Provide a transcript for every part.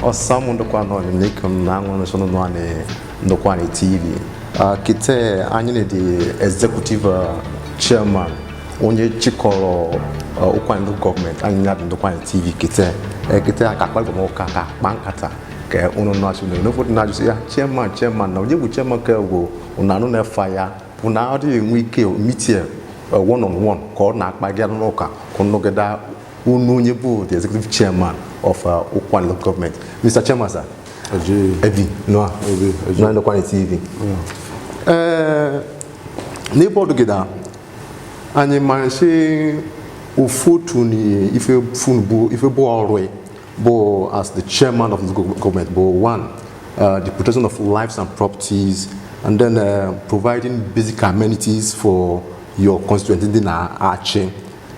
Osamu Ukwuani nikum na ngono sono no ane Ukwuani TV. Kite anyine the executive chairman onye chikoro Ukwuani government anyina Ukwuani TV kite akakpa go ka bankata ke unu no asu no for na just ya chairman na onye bu chairman ke go unanu na fire una odi enwe ike meeting one on one ko na akpa gya no ka kono geda unu onye bu the executive chairman of Ukwuani local government. Mr. Chairman, sir. Ajede. No. No, Ukwuani TV. Neighbor together. And man say, ufutu ni ife funbu ife bo already, bo as the chairman of the government, bo one, the protection of lives and properties, and then providing basic amenities for your constituency in Archie,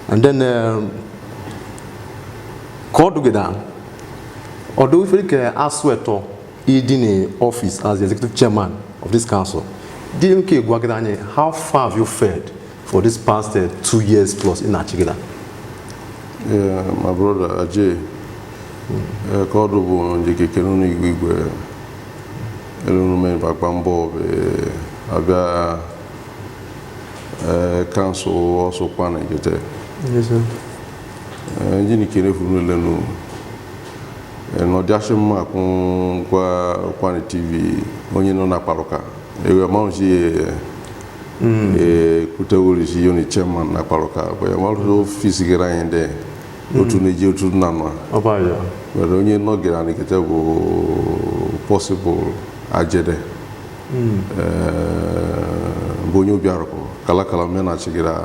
and then. Called together, although if you can ask Sweater, in the office as the executive chairman of this council, how far have you fared for this past 2 years plus in Achigida? Yeah, my brother Ajede, called over the Kekeluni Wigwe, Elumen Bakbambo, Abia council also planning. Yes, sir. Njini kene funu lenu no diashema kwa Ukwuani TV onye no na paroka ewe maunji kutewuri ji yoni chairman na paroka boya malu office gera yende otu neji otu nanwa obaya but onye no gera ni kete bo possible Ajede bonyo biaroko kala mena chigira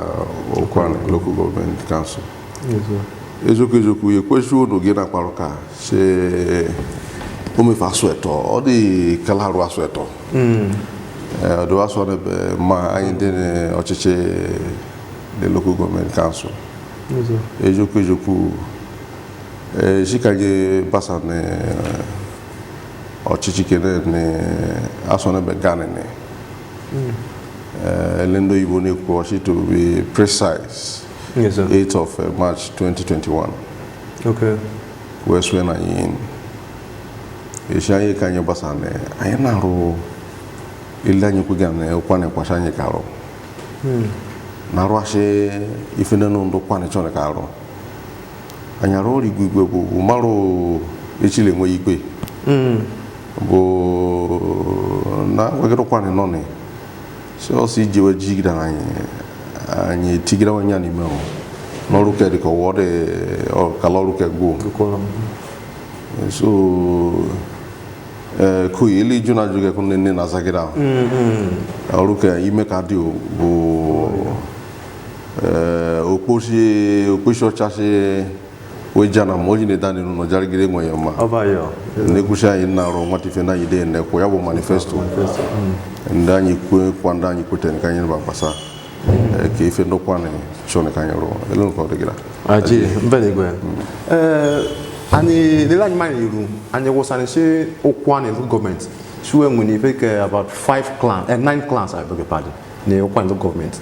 Ukwuani local government council. Yes, sir. Ezoku ye kweshu no gena kwaroka se o me fa sweato o di kalaru asweto do aso ne ma ayinde ne ochiche the local government council. Yes, sir. Ezoku jikaje basa ne ochiche kene ne aso ne begane ne lendo ibo ne ko to be precise. Yes, sir. 8th of March 2021. Okay. West when I in Ishaye Kanya Basane, I am now Ilani Kugane, Ukwuani Kwashani Karo. Narwashe, if you don't know Ukwuani Chonakaro. And you're already good, Maro Ichile Moigwe. Bo na we get Ukwuani Noni. So see Jiwa Jigda. Ani tigira wanya ni meo no look at the word or kaloruke go so ku ili juna juga kunene na zagira aruke ime kadio bo okosho chase wejana moji ne dani no jarigire ngoyoma abayo ne kusha ina ro matifena ide ne ko yabo manifesto ndanyi ku kwanda nyi kuten kanyin ba pasa ke ife ndo Ukwuani chone kanyoro elo ko de gira Ajede mbele gwe ani de la nyman yiru ani wo sane se Ukwuani government suwe nguni fake about 9 clans I beg your pardon ne Ukwuani government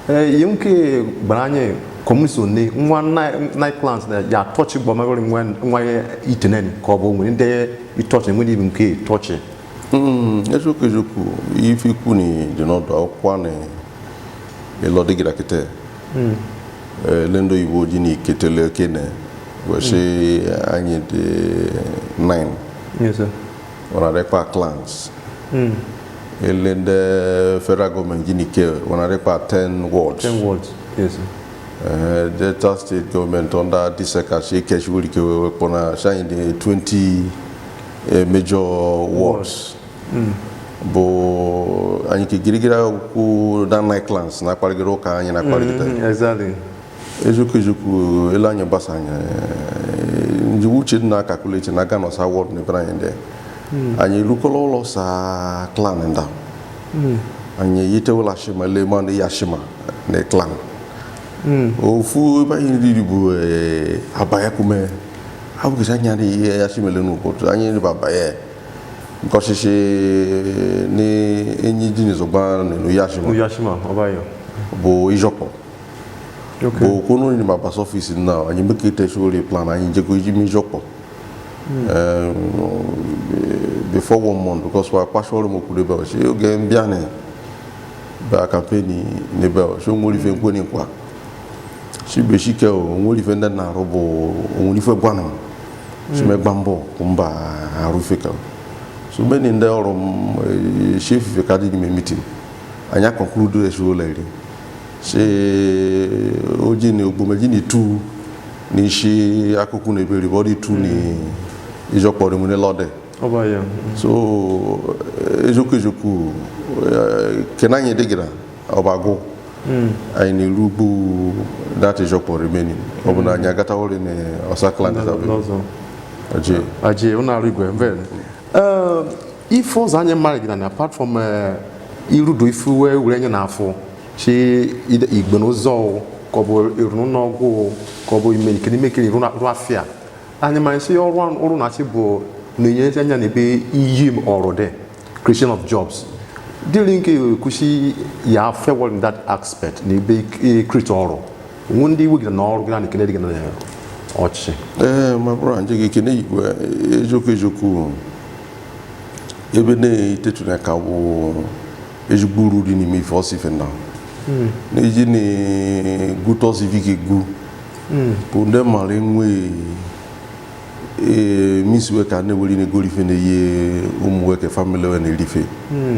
yimke branye community ne nwa 9 clans na ya touch gbo magori nwa iteneni ko bo nguni de touch nguni bimke touch ezoku ifi kuni de no do Ukwuani elodi gira kete lendo ibo jini ketele kene wase anyi de 9. Yes, sir. Wana rekwa clans elende federal government jini ke wana rekwa 10 wards. 10 wards. Yes, sir. Delta state government under diseka she keshuri ke pona shine de 20 major wards. Bo anyi ke girigira ku dan night clans na kwarigiro ka anyi na kwarigita exactly ezuku elanyo basanya njiwuche na calculate na gano sa word ne brande anyi lukolo sa clan nda anyi yite wala shima le man ya shima ne clan ofu ba yiri bu abaya kume abu kisanya ni ya shima le no ko anyi baba ye Nkoshishi ni enyi jini zoba no yashima obayo bo ijopo okay bo kono ni baba office na anyi mekete shuri plan anyi jego jimi ijopo before 1 month because we are partially more could be she again biane ba campaign ni be so mo rife nko ni kwa she be she ke o mo rife nda na robo o rife gwanu she me gbambo kumba arufe ka so many nda oro chief kadi ni meeting anya conclude show lady she oji ni ogbomeji ni tu ni she akuku na be body tu ni ijopore mu ni lode oba ya so ejoku kenanye degira obago ai ni rubu that ijopore meni obuna anya gata hori ni osakland sabe aje una rigwe mvel if was anya married and apart from irudo ifuwe urenya na afọ chi igbono zo kobo irunu no go kobo imeni kini mekiri runa afia anya man say oru na chi bo nenye anya na be iyim orode creation of jobs dealing kushi ya favor in that aspect ni be create oro wundi wigi na oru gina kene diga na ochi my brother nje kene igwe ejoku ebe ne itetu na ka wo ejugburu di ni mi fosi fenda neji ni guto civic gu ponde mare nwe miswe ka ne wori ne gori fe ne ye umwe ke family we ne rife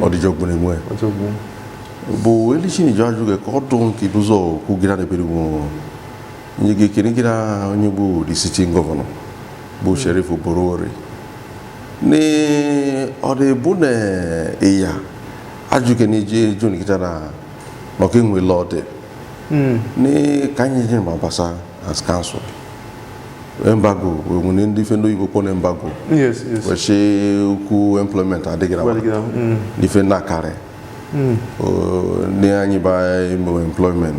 odijogbun enwe bo eli chini jaju ke ko don ki buzo ku gira ne beru nyige kini gira onye bu di city governor bu sheriff borore ne ode bu ne eya ajuke ni je joni kitana maka enwe lọdị kanye je mabasa as council embargo we ndị fendo igbo kpọ embargo yes we ukwu employment adịghị na dife na kare ne anyị ba employment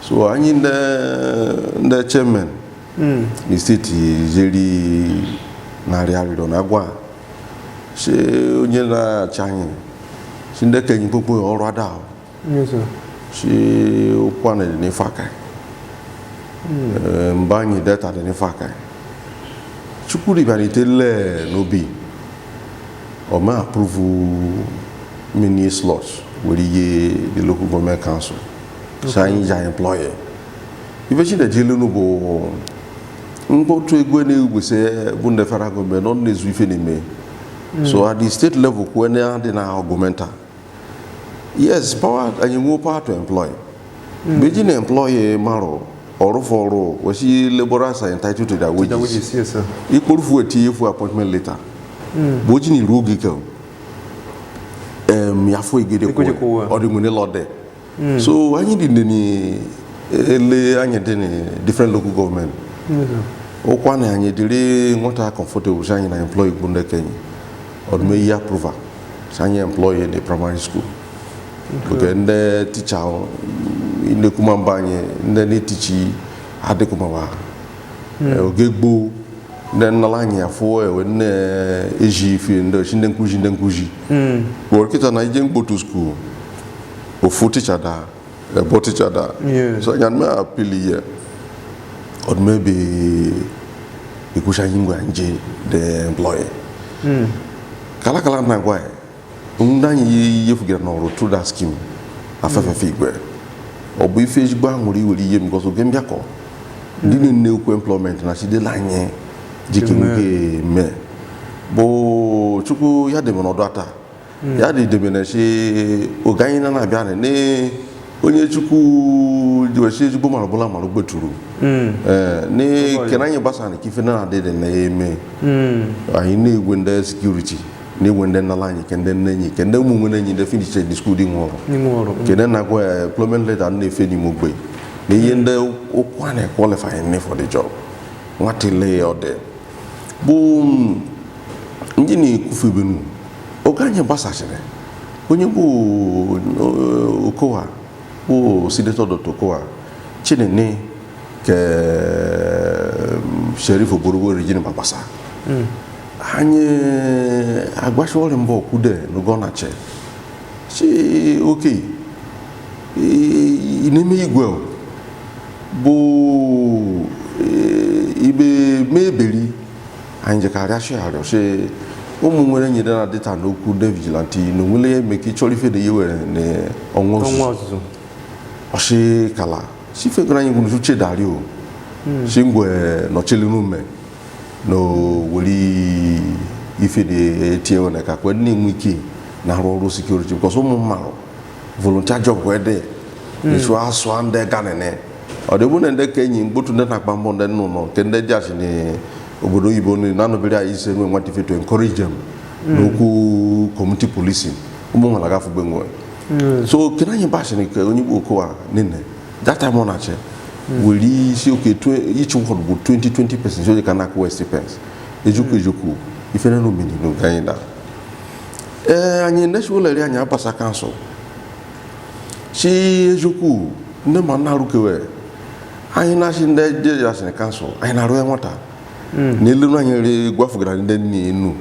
so anyị ndị chairman ni steeti jeri narị arịrịọ na agwa she onye na-achị anyị si ndị kenyi kpokpo ọrụ ada yes sir she Ukwuani ni faka mbanyi data ni faka chukuri bani tele nobi o ma approve many slots with the local government council saying ja employer even the jelu no bo ngo to egwe na egwese bu the federal government not nezu ife ni me so at the state level ko na dey na argumenta yes power and you power to employ beji na employer maro or for we laborers are entitled to their wages yes sir equal for a appointment later boji ni rugi ka yafo igede ko or the money lord so anyi di ni ele anyi di ni different local government Ukwuani anyi dire ngota comfortable sanyi na employee gbunde kenyi or me ya approval sanyi employee in the primary school because the teacher in the kumambanye the teacher ade kumawa ogegbo then nalanya afo when eji fi ndo shindenkuji workita na ije go to school ofu teacher da bo teacher da so yan me appeal here or maybe ikusha yingwa nje the employer kala na gwa ndanyi yefugira no through that scheme afefe igwe obu ife ejigbo anwuri wori yem because oge mbiako ndi ni nnekwu employment na side lanye jikimuge me bo chukwu ya de monodo ata ya de na she oganyi na abia ne onye chukwu jiweshi ejigbo marabula marugbeturu ne kenanye basa na kife na ade na eme anyị na-egwe ndị security ni wende na lanyi kende nenyi kende mumu nenyi de finish the school di ngoro kende na go employment letter na efe ni mogbe ni yende Ukwuani qualify me for the job what lay out there boom ngini kufibenu oganye basachire onye bu Okowa bu senator Dr. Okowa chinene ke sheriff Oborogbo region babasa anyị agbashọrọ mbọ kude n'ugona che si okay ineme igwe bụ ibe mebeli anje karịa share she ụmụ nwere nyere na data n'okwu de vigilante no nwele make chori fe de yewe ne onwo ọzụzụ ọsị kala si fe gara anyị gwuru che dari o si ngwe no chele nume no weli ife de tie ona ka kwa ni nwiki na ọrụ security because ụmụ mmadụ volunteer job wede isu aso ande ganene ọ dị bụ na ndị kenyi mgbotu ndị na-akpa mbọ ndị nnụnụ nke ndị dị asị n'obodo oyibo na-anọbere anyị ise nwe nwata ife to encourage them n'okwu community policing ụmụ nwere agafe gbe nwe so kena anyị basị nke onye Igbo Okowa nene that time ọ na-achị were isi oke each word bụ 20% oje ka na-akụ west pence ejukwu ife na n'omini n'oge anyị da anyị national area anyị abasa kansụl chi ejukwu ndị ma na-arụkewe anyị na-achị ndị jeji asịrị kansụl anyị na-arụ ya nwata n'elu anyị re gwafugara ndị nne enu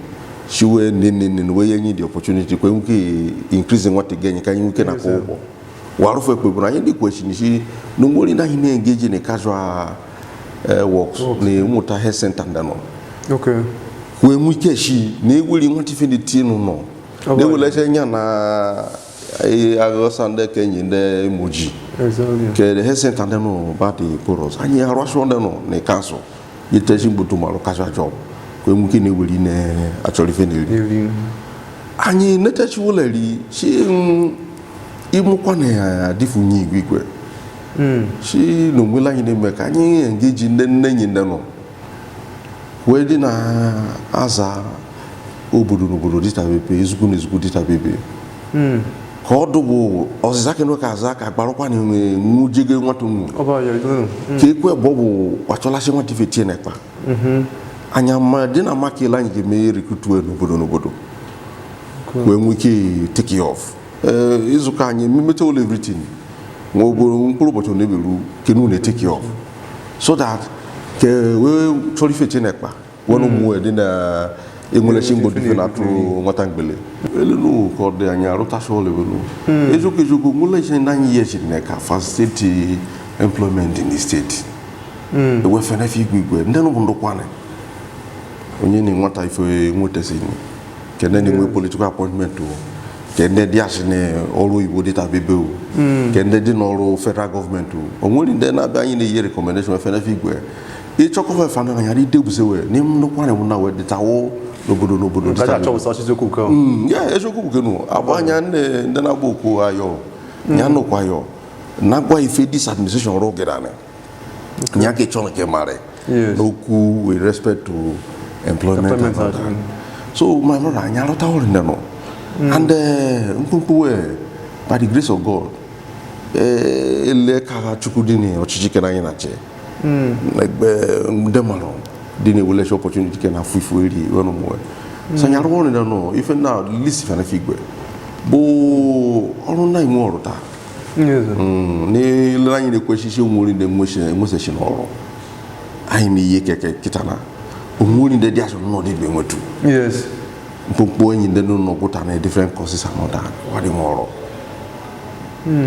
chiwe nne wee nye anyị the opportunity kwe nwoke increase nwata genye ka anyị nwoke na-akwụ ụgwọ warụfe kpeburu anyị dị kwechinishi n'ụgbọri na anyị na-engeji na casual works na ịmụta health center ndị nọ wee nwike shi na egwuri nwata ife dị tie n'ụlọ na-ewelecha nya na aghọsa ndị kenyi ndị emoji ke the health center ndị nọ ba dị poros anyị arụasụ ndị nọ na kansụl yitechi mgbotu marụ casual job kwe nwoke na-eweri na-achọrọ ife na-eri anyị netechi ụlọri si ịmụkwa na adịfunye igwe si na onwele anyị na-eme ka anyị engeji ndị nne enyi ndị nọ wee dị na-aza obodo n'obodo dịta bebe ezugbo na ezugbo dịta bebe ka ọ dụbụ ọzịza kenwe ka aza ka gbarụkwa na enwe nwujege nwata nwu ka ekwe bụ ọ bụ kwachọlasị nwata ife tie na ekpa anya ma dị na makela anyị ga-eme rekrutue n'obodo wee nwee ike take off ịzụka anyị mmemeta ụlọ everything nwa ogboro mkpụrụ ụbọchị ọ na-eberu kenu na-etake off so that ke wee chọrọ ife tie na ekpa wee ụmụ dị na enwelechi mgbodo ife na-atụ nwata mgbele elenu ka ọ dị anyị arụtacha ụlọ elu eziokwu nwele ihe na anyị ihe chiri na ka facilitate employment in the state ewefenefe igwe ndị nụ bụ ndụkwanị onye na nwata ife nwetasi kene na-enwe political appointment o kene dị asị na ọrụ oyibo dịta bebe o kene dị n'ọrụ federal gọọmenti o onwere ndị na-abịa anyị na-eyi recommendation efenefe igwe ịchọkọfa fana na yara idebusewe n'ime ndụkwanị bụ na wee dịtawo n'obodo dịta eziokwu bukenu abụ anya ndị na-agba okwu ayọ ya nụkwa ayọ na-agwa ife dis administration ọrụ gịrana ya ka ịchọ nke mara n'okwu with respect to employment and all that. So my brother, I know that all in there, and by the grace of God, eleka chukudini ochichike na yinache, like demano, dini will let opportunity can have free one more. So I don't know if now list if I figure, bo all night more ta. Ni line the question more in the motion or I need yeke kitana. Umuri ndị dia so no dey benwetu yes mpokpo enyi ndị no put na different courses and all that what more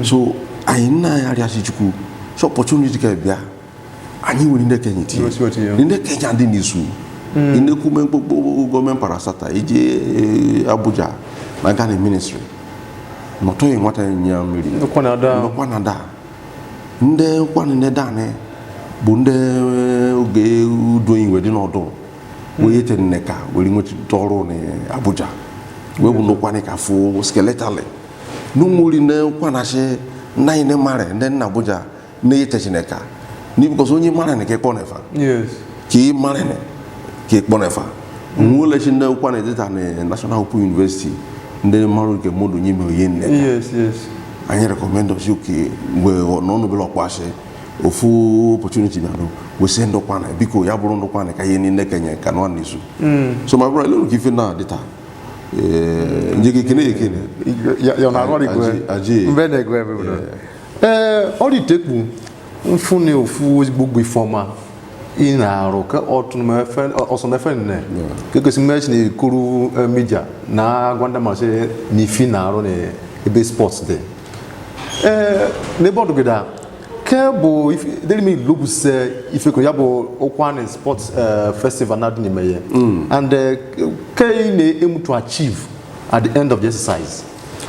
so anyị na ya ria chukwu so opportunity ka bia anyị nwere ndị kenyi tie ndị kenya dị n'isu ndị kume mpokpo gọọmenti parasata eje Abuja na Ghana ministry nọtọ yi nwata nya mmiri nọkwa na da ndị nkwanị ndị dane bụ ndị oge udo iwe dị n'ọdụ wee yete nneka were nweta ọrụ na Abuja wee bụ n'ụkwanị ka fụ skeletally n'ụmụri na nkwanasị nna anyị na mara ndị nna Abuja na-eyete Chineka n'ibikọs onye mara na ka ịkpọ nefa ka ị mara na ka ịkpọ nefa nwelechi ndị nkwanị dịta na National Open University ndị mara nke mmadụ nye me oye nneka anyị rekọmendọsi oke mgbe n'ọnụbele ọkpasị ofu opportunity na do we send ndokwana biko ya bụrụ ndokwana ka ihe niile kenye ka no nisu so my brother lelu kife na data njeke kene ya na agori gwe aje mbe na gwe all the tekpu mfuni ofu gbogbo ifoma ina aro ka otun me fen oso na fen ne ke si match ni kuru media na gwanda ma se ni fi na aro ne ebe sports de ne bodu gida Kebo if they me look say if you could have Ukwuani sports festival na do meye and kay ne aim to achieve at the end of the exercise.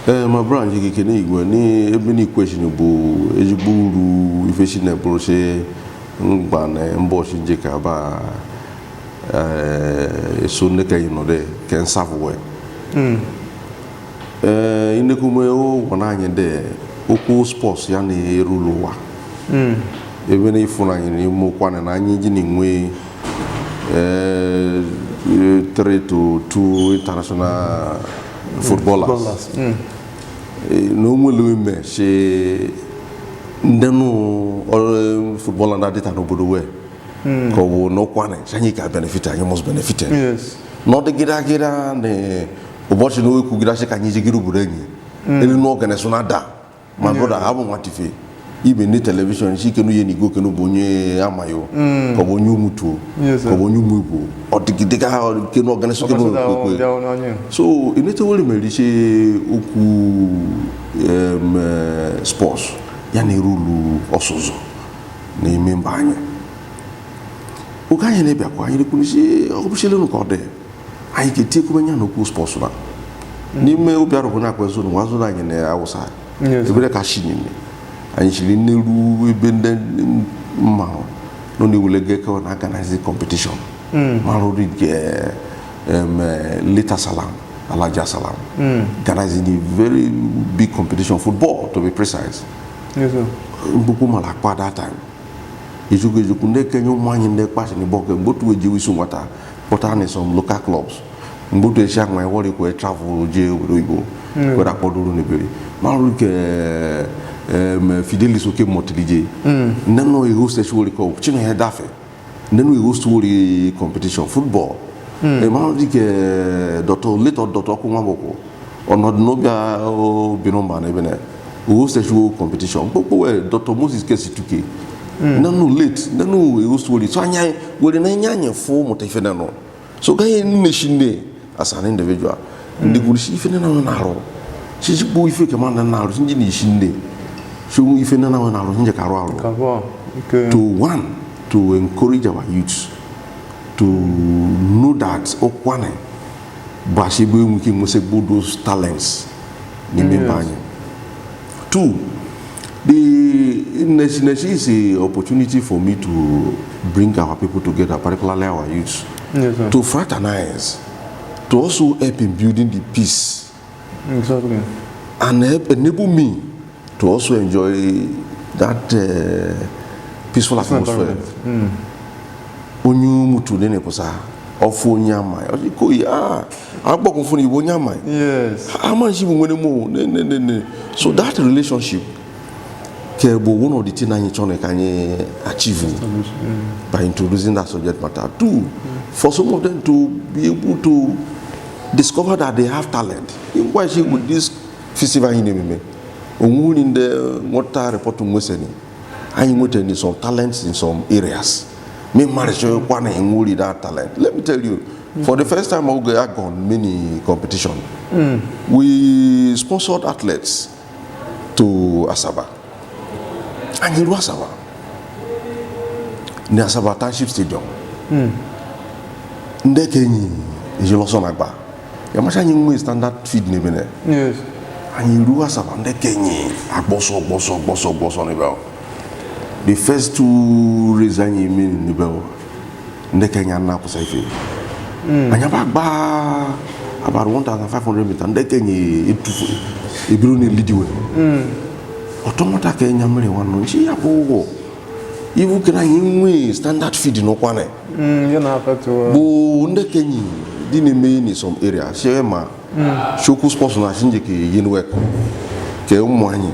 My brother you can igwe ni ebini questionable ejiburu ifeshi na brochure ngba na mboshi njeka ba so neka you know de can serve well. Inekume o wana anye de oku sports ya na eruluwa. Even if you are more than any 3 to 2 international footballers. No more women, she no footballer that did no good way. No one, she can benefit and you must benefit. Yes. Not the Gida, the Oboshi no Kugirashi can use Giru Buregi. And no organization that. My brother, I won't want to feel. Even the television, she can use go can bonye amayo, kobonyu mutu, kobonyu mubu, or the gidega or can organize. So, in it all, Medishe Uku sports, Yani Rulu Osozo, name Banya. Ukaya Nebia, you could officially got there. I can take when you know sports. Nime Ubiarona was like in the outside. Yes. Very cashing. And she didn't been no need will get organize competition. Marodi later salam, Alaja salam. Organizing a very big competition football to be precise. Yes, sir. Bukuma like that time. You could make any money in the question in Boka, go to a Jewish water, put on some local clubs. Mbuto eshak my worry ko travel je oyibo ko da ko duru ne beri maru ke fidelis oke motilije nano e host actually ko chino he dafe nano e host wori competition football e maru ke doctor ko maboko ono no bia o binomba na bene host actual competition popo we Dr. Moses kesi tuke nano late nano e host wori so anya wori na nya fo motife nano so guy nation ne as an individual ndi gurishi ife na naro chichi bu ife ke man na naro nji ni shinde so ife na naro nje karo aro to encourage our youth to know that Ukwuani ba she bu mu ki mo se those talents ni membanya. 2 the nation is a opportunity for me to bring our people together, particularly our youth, to fraternize, to also help in building the peace. Exactly. And help enable me to also enjoy that peaceful atmosphere. Onyu mutu nene posa ofu nyama ko ya agbo kun fun iwo nyama. Yes. Amanji mo ne. So that relationship one of the things I can achieve by introducing that subject matter. 2, for some of them to be able to discover that they have talent. Why she with this festival in me? In the water reporting listening, I am some talents in some areas. Me marriage one and that talent. Let me tell you, for the first time I gone many competition. We sponsored athletes to Asaba. And in Asaba, near Asaba Township Stadium. Ndekeni, je lost on Agba. Yamasha you standard feed ni bene. Yes. And in Asaba, ndekeni, boss on the bell. The first 2 resign you mean in the bell. Ndekeni na kusaifi. And Yabagba about 1,500 meters. Ndekeni Ibruni Lidiwe. Automata ke nyamre wanu nchi yapo ivu kana yinwe standard feed no kwane yana affect bo ndekenyi dine me in some area shema shoku sports na shinje ke yinwe ke umwanyi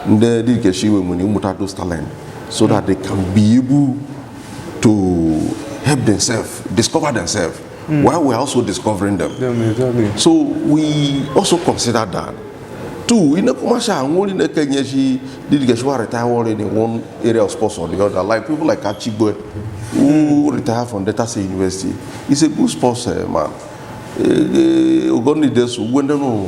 nde di ke shiwe muni umuta those talent so that they can be able to help themselves discover themselves while we are also discovering them. So we also consider that. 2, in the commercial, only in the Kenya, she did get retired in one area of sports or the other. Like people like Achebe, who retired from Delta State University. He's a good sports man. ogoni deso wende no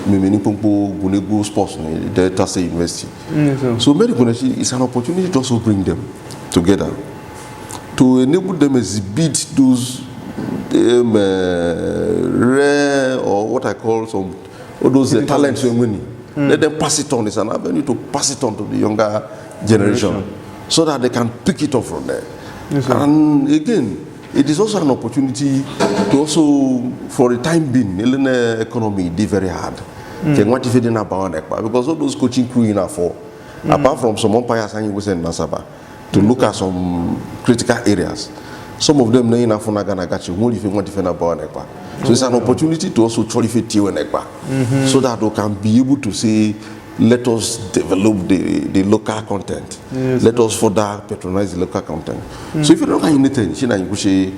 memeni pompo gunego sports ne Delta State University. So Mary Kuneshi is an opportunity to also bring them together to enable them exhibit those rare or what I call some all those talents and money. Let them pass it on. It's an avenue to pass it on to the younger generation so that they can pick it up from there. And again, it is also an opportunity to also, for the time being, the economy is very hard. Because all those coaching crew in for, apart from some umpires and you in Nasaba, to look at some critical areas. Some of them in Afunaganachi won't even want to defend about Nekpa. So it's an opportunity to also trophy Tio Nekpa so that we can be able to say, let us develop the local content. Let us further patronize the local content. So if you don't have anything, you say,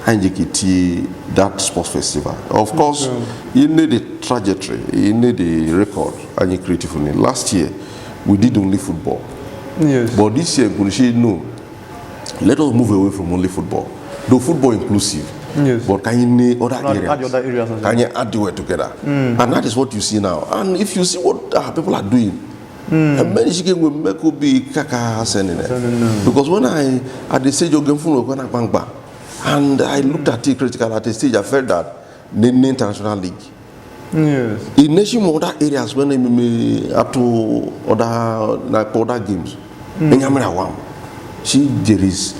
that sports festival. Of course, you need the trajectory, you need the record, and you creatively. Last year, we did only football. But this year, no. Let us move away from only football. Though football inclusive, but can you need other areas? Can you add the way together? And that is what you see now. And if you see what people are doing, and many chicken will make be kaka sending it. Because when I at the stage of game when I bang back, and I looked at it critically at the stage, I felt that the international league. In nation other areas when they up to other games, there is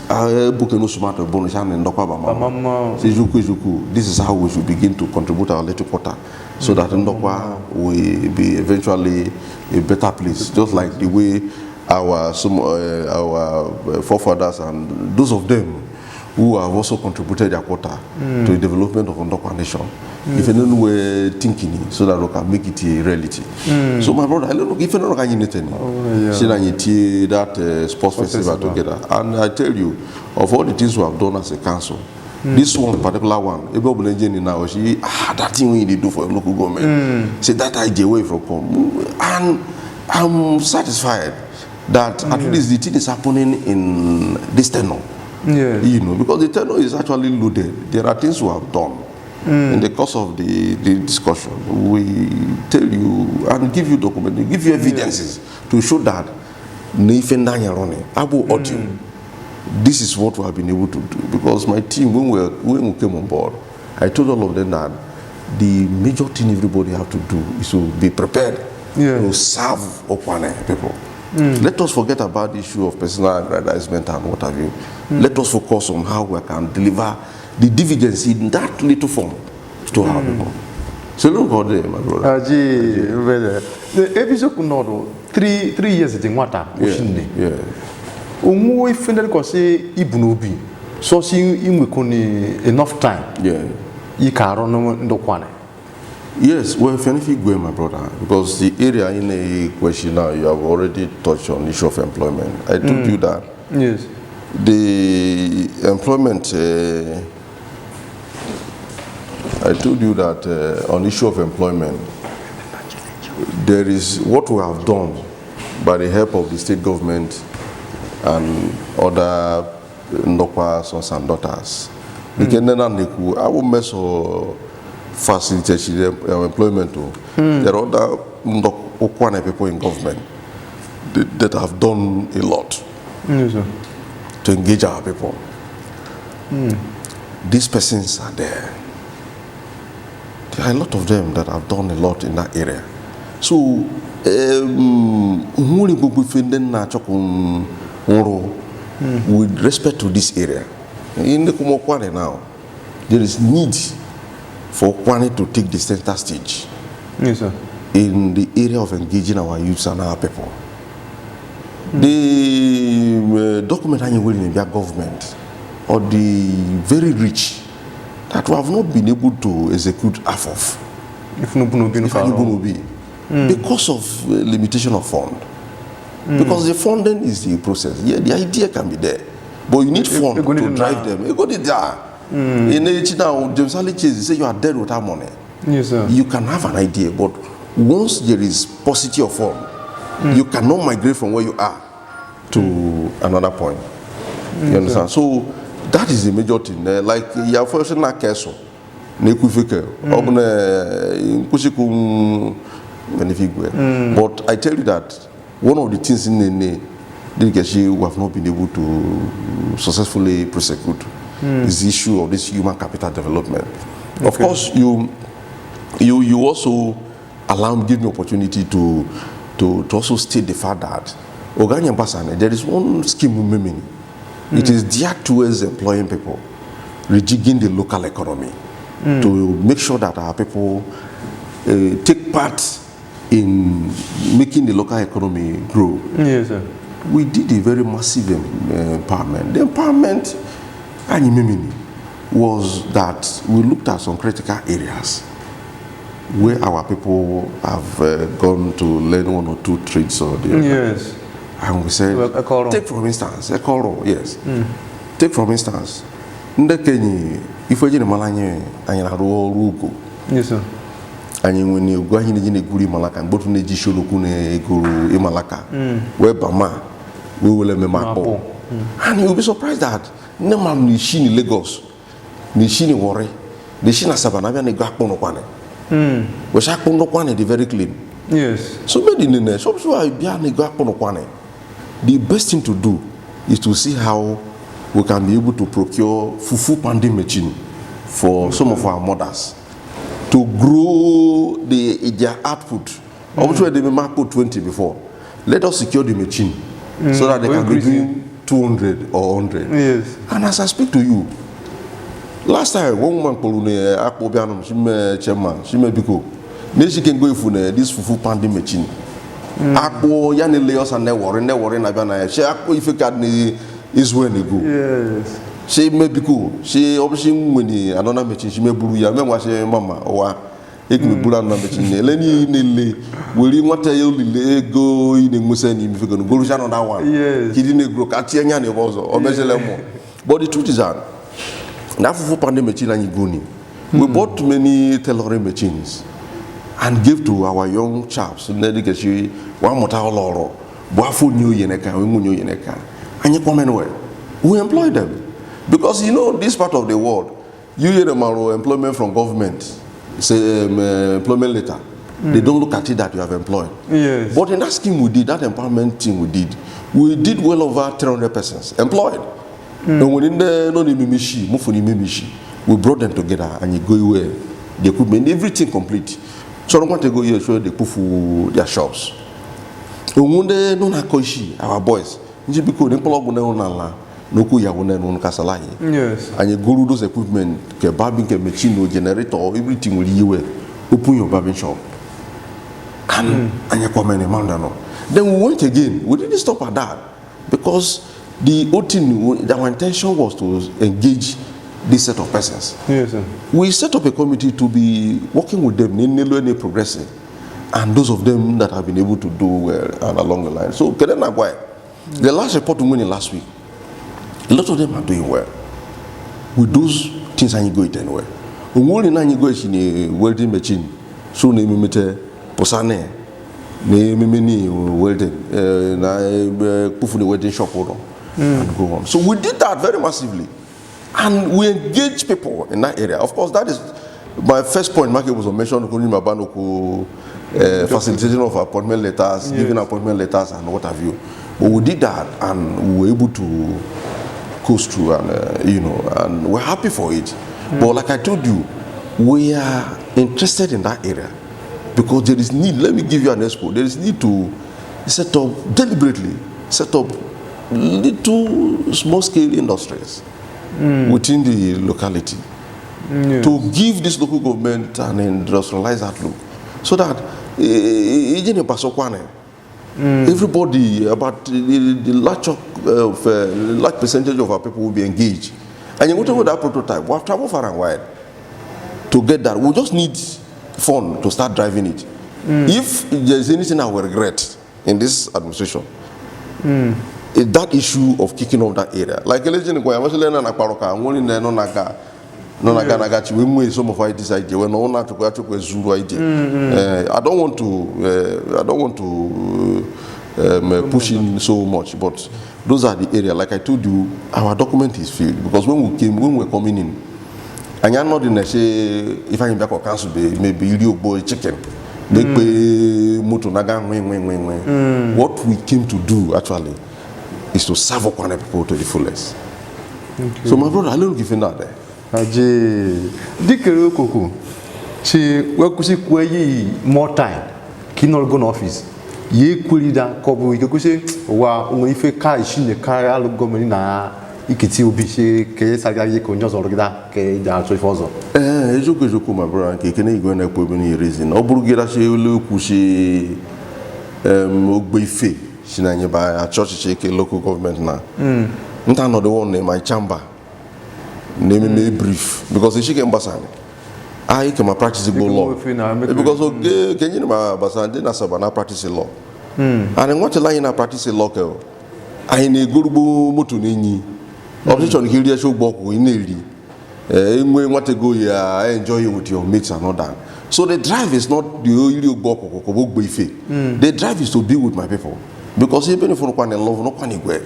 this is how we should begin to contribute our little quota so that Ndokwa will be eventually a better place, just like the way our forefathers and those of them who have also contributed their quota to the development of Ndokwa nation. If you don't know thinking so that we can make it a reality. So my brother, I don't know if you don't know anything. That sports festival together. And I tell you, of all the things we have done as a council, this one particular one, that thing we need to do for local government. Say that idea away from home. And I'm satisfied that at least the thing is happening in this tenor. You know, because the tenor is actually loaded. There are things we have done. In the course of the discussion, we tell you and give you documents, give you evidences to show that this is what we have been able to do. Because my team, when we came on board, I told all of them that the major thing everybody have to do is to be prepared to serve Ukwuani people. Let us forget about the issue of personal aggrandizement and what have you. Let us focus on how we can deliver the dividends in that little form to our people. So look out there, my brother. The episode could 3 years in water. We find Ibunobi, so seeing enough time. Yes, well, if anything, go, my brother, because the area in a question now you have already touched on issue of employment. I told you that. Yes. The employment. I told you that on issue of employment, there is what we have done by the help of the state government and other Ndokwa sons and daughters. I will mess facilitate employment. There are other Ukwuani people in government that have done a lot to engage our people. These persons are there. There are a lot of them that have done a lot in that area. So, with respect to this area, in the Ukwuani now, there is need for Ukwuani to take the center stage in the area of engaging our youths and our people. The document in their government or the very rich that we have not been able to execute half of. Because of limitation of fund. Because the funding is the process. Yeah, the idea can be there. But you need fund to drive them. You got it there. In now, James Ali Chase say you are dead without money. Yes, sir. You can have an idea, but once there is paucity of fund, you cannot migrate from where you are to another point. You understand? So that is the major thing. Like you have functional castle. Nekufike. But I tell you that one of the things in the we have not been able to successfully prosecute is the issue of this human capital development. Okay. Of course, you also give me opportunity to also state the fact that Oganya Basane, there is one scheme it is geared towards employing people, rejigging the local economy to make sure that our people take part in making the local economy grow. Yes, sir. We did a very massive empowerment. The empowerment was that we looked at some critical areas where our people have gone to learn one or two trades or the other. Yes. And we said, take for instance, yes. Take for instance, if we yes, sir. And when you go in the Guri Malaka, but when you show Guru Imalaka, where Bama, we will Mapo. And you'll be surprised that Naman Nishini Lagos, Nishini Wore, Nishina Savannah, and Gapono. We shall Pono very clean. Yes. So many in the shops who are behind Gapono. The best thing to do is to see how we can be able to procure fufu panding machine for some of our mothers to grow their output. I'm sure they may put 20 before. Let us secure the machine so that they can be doing 200 or 100. Yes. And as I speak to you, last time one woman called me Akpobianum, she may chairman, she may be cool. Then she can go for this fufu panding machine. Akpo yani layers and worry Nabana. She Akpo if you can is when you go. Yes. She may be cool. She obviously when another machine, she may buru ya me was mama or ekumi buru na machine. Leni nile will you want to go in the Museni if you can go on that one. Yes. He didn't grow Katianya also or measure more. But the truth is that now for pandemic machine and you we bought many tailoring machines and give to our young chaps in education one more loro boafu new yeneka we new yeneka and you come anywhere we employ them because you know this part of the world you hear them employment from government say employment letter they don't look at it that you have employed. Yes. But in that scheme we did, that empowerment thing we did well over 300 persons employed. And when in the no we brought them together and you go where the equipment everything complete. So I don't want to go here show they put for their shops. Our boys, yes. And you go to those equipment, barbing machine, generator, everything will you open your barbing shop. And you come in a then we went again. We didn't stop at that because the our intention was to engage this set of persons. Yes, sir. We set up a committee to be working with them, learning, progressing, and those of them that have been able to do well and along the line. So, the last report we went in last week, a lot of them are doing well with those things and you go it anywhere. Only now you go in a welding machine, so name meter posane, name mini welding, na put in the welding shop and go on. So we did that very massively. And we engage people in that area. Of course, that is my first point. Market was mentioned facilitation of appointment letters, giving appointment letters, and what have you. But we did that, and we were able to coast through, and and we're happy for it. But like I told you, we are interested in that area because there is need. Let me give you an expo. There is need to deliberately set up little small-scale industries within the locality to give this local government an industrialized outlook so that everybody, about the large percentage of our people will be engaged. And you go to that prototype, we have traveled far and wide to get that. We just need fund to start driving it. If there's anything I will regret in this administration, that issue of kicking off that area. Like a legend, I was learning a paroka, and one in the Nonagachi, we made some of this idea. When no one to go to a Zulu idea. I don't want to push in so much, but those are the area. Like I told you, our document is filled because when we were coming in, anya no de na she if I back cancel be maybe iri boy chicken make moto na ga nwe what we came to do actually is to serve Ukwuani people to the fullest. Okay. So my brother, I don't give you that there. Ajede, dikere okoko. She wekusi kweyi more time. Kinol go office. Ye kwelida kobu ikekusi wa unwe ife ka ishine ka alu gomeni na ikiti obi she ke saga ye ko nyozo rogida ke da so ifozo. Ejoku my brother ke kene igwe na ekpo ni reason. Oburugira she ole kushi ogbe ife shinanye ba church ke local government na. Nta no the one in my chamber. Name me brief because she can basan. I can practice law because okay can you ma basan dey na sabana practice law. And what line na practice law ke I na gurubu moto nenyi. Opposition here show boku in eri. Enwe what go ya enjoy with your mates and all that. So the drive is not the only boku ko gbe ife. The drive is to be with my people because even if Ukwuani love no kwani gwe.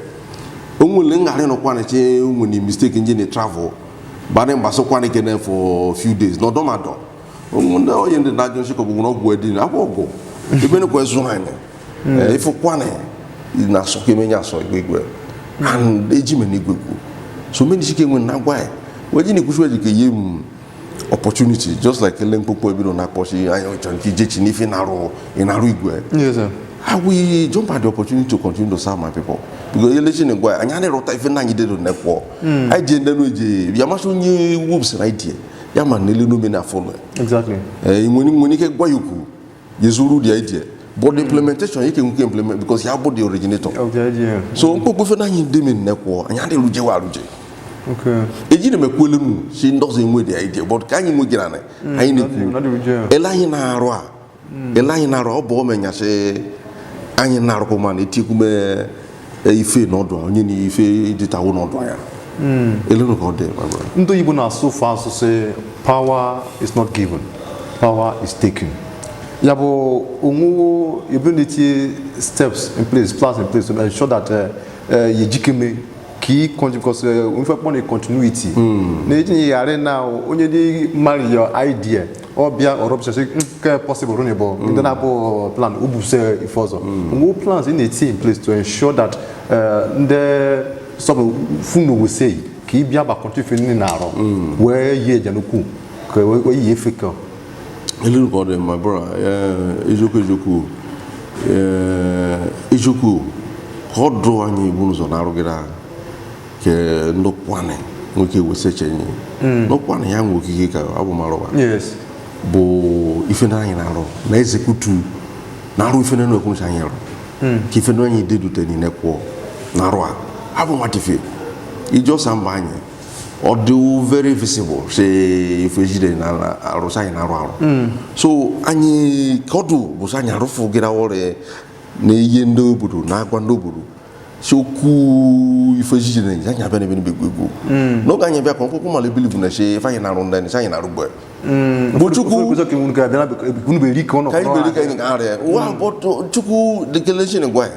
Onwele ngare no Ukwuani che onwele mistake in travel. But then Ukwuani can for a few days. No don't matter. Onwele oyende na jonshi ko no gwe din abogo. Even ko ezo hanye. If Ukwuani na so ke menya so igwe. And ejime ni gwegu. So many shike nwe na gwa. Weji ni kushwe ke yem opportunity just like Lempopo ebi na poshi ayo chanki jechi ni fi naro inaru igwe. Yes sir. I will jump at the opportunity to continue to serve my people. Because election in Gwa, and I never if I did on network. I did then with Yamasu whoops right here. Yaman Nelu Mena follow. Exactly. When you get Guayuku, Yazuru the idea. But the implementation you can implement because you have the originator. Okay, so Pokufana in Dimin network, and Yadi Lujewaruji. Okay. Ejina Mekulum, she doesn't with the idea, but can you move it? I need Elina Roa. Elina Roa, Bowman, say. Anyị narko man etikume ife no do onye ni ife ditawo no do ya eleno ko de my brother ndo yibo na so far so say power is not given, power is taken. Yabo onwo ability steps in place, plans in place to ensure that ye jikeme ki because we for a continuity na ejin yare now onye dey marry your idea or bia or option say possible runable then abo plan ubuse ifozo we plans in a team in place to ensure that the some funu will say ki bia ba continue na ro where ye januku we ye fake elenu ko de my brother ejoku hodro anyi bunuzo na rugida ke Ukwuani nwoke weseche nyi Ukwuani ya nwoke ka abumaroba yes bo ife na anyị na-arụ na ezekutu na-arụ ife na ekwucha anyị arụ ka ife na anyị dedute ni nekwo na-arụ a abụ matife ijosa mba anyị ọ dị very visible say ife jide na arụsa anyị na-arụ arụ so anyị kodu bụ anyị arụfụ gịra ọrịa na ihe ndị obodo na agwa ndị obodo Shoku ife jide na anya bene bene begwego no ga anya bia kon popo male believe na she fa anya na ronda ni anya na rugbo bochuku so ke mun ga bia kunu be ri kono kai be ri kai ni are wa but chuku de kelation ngwa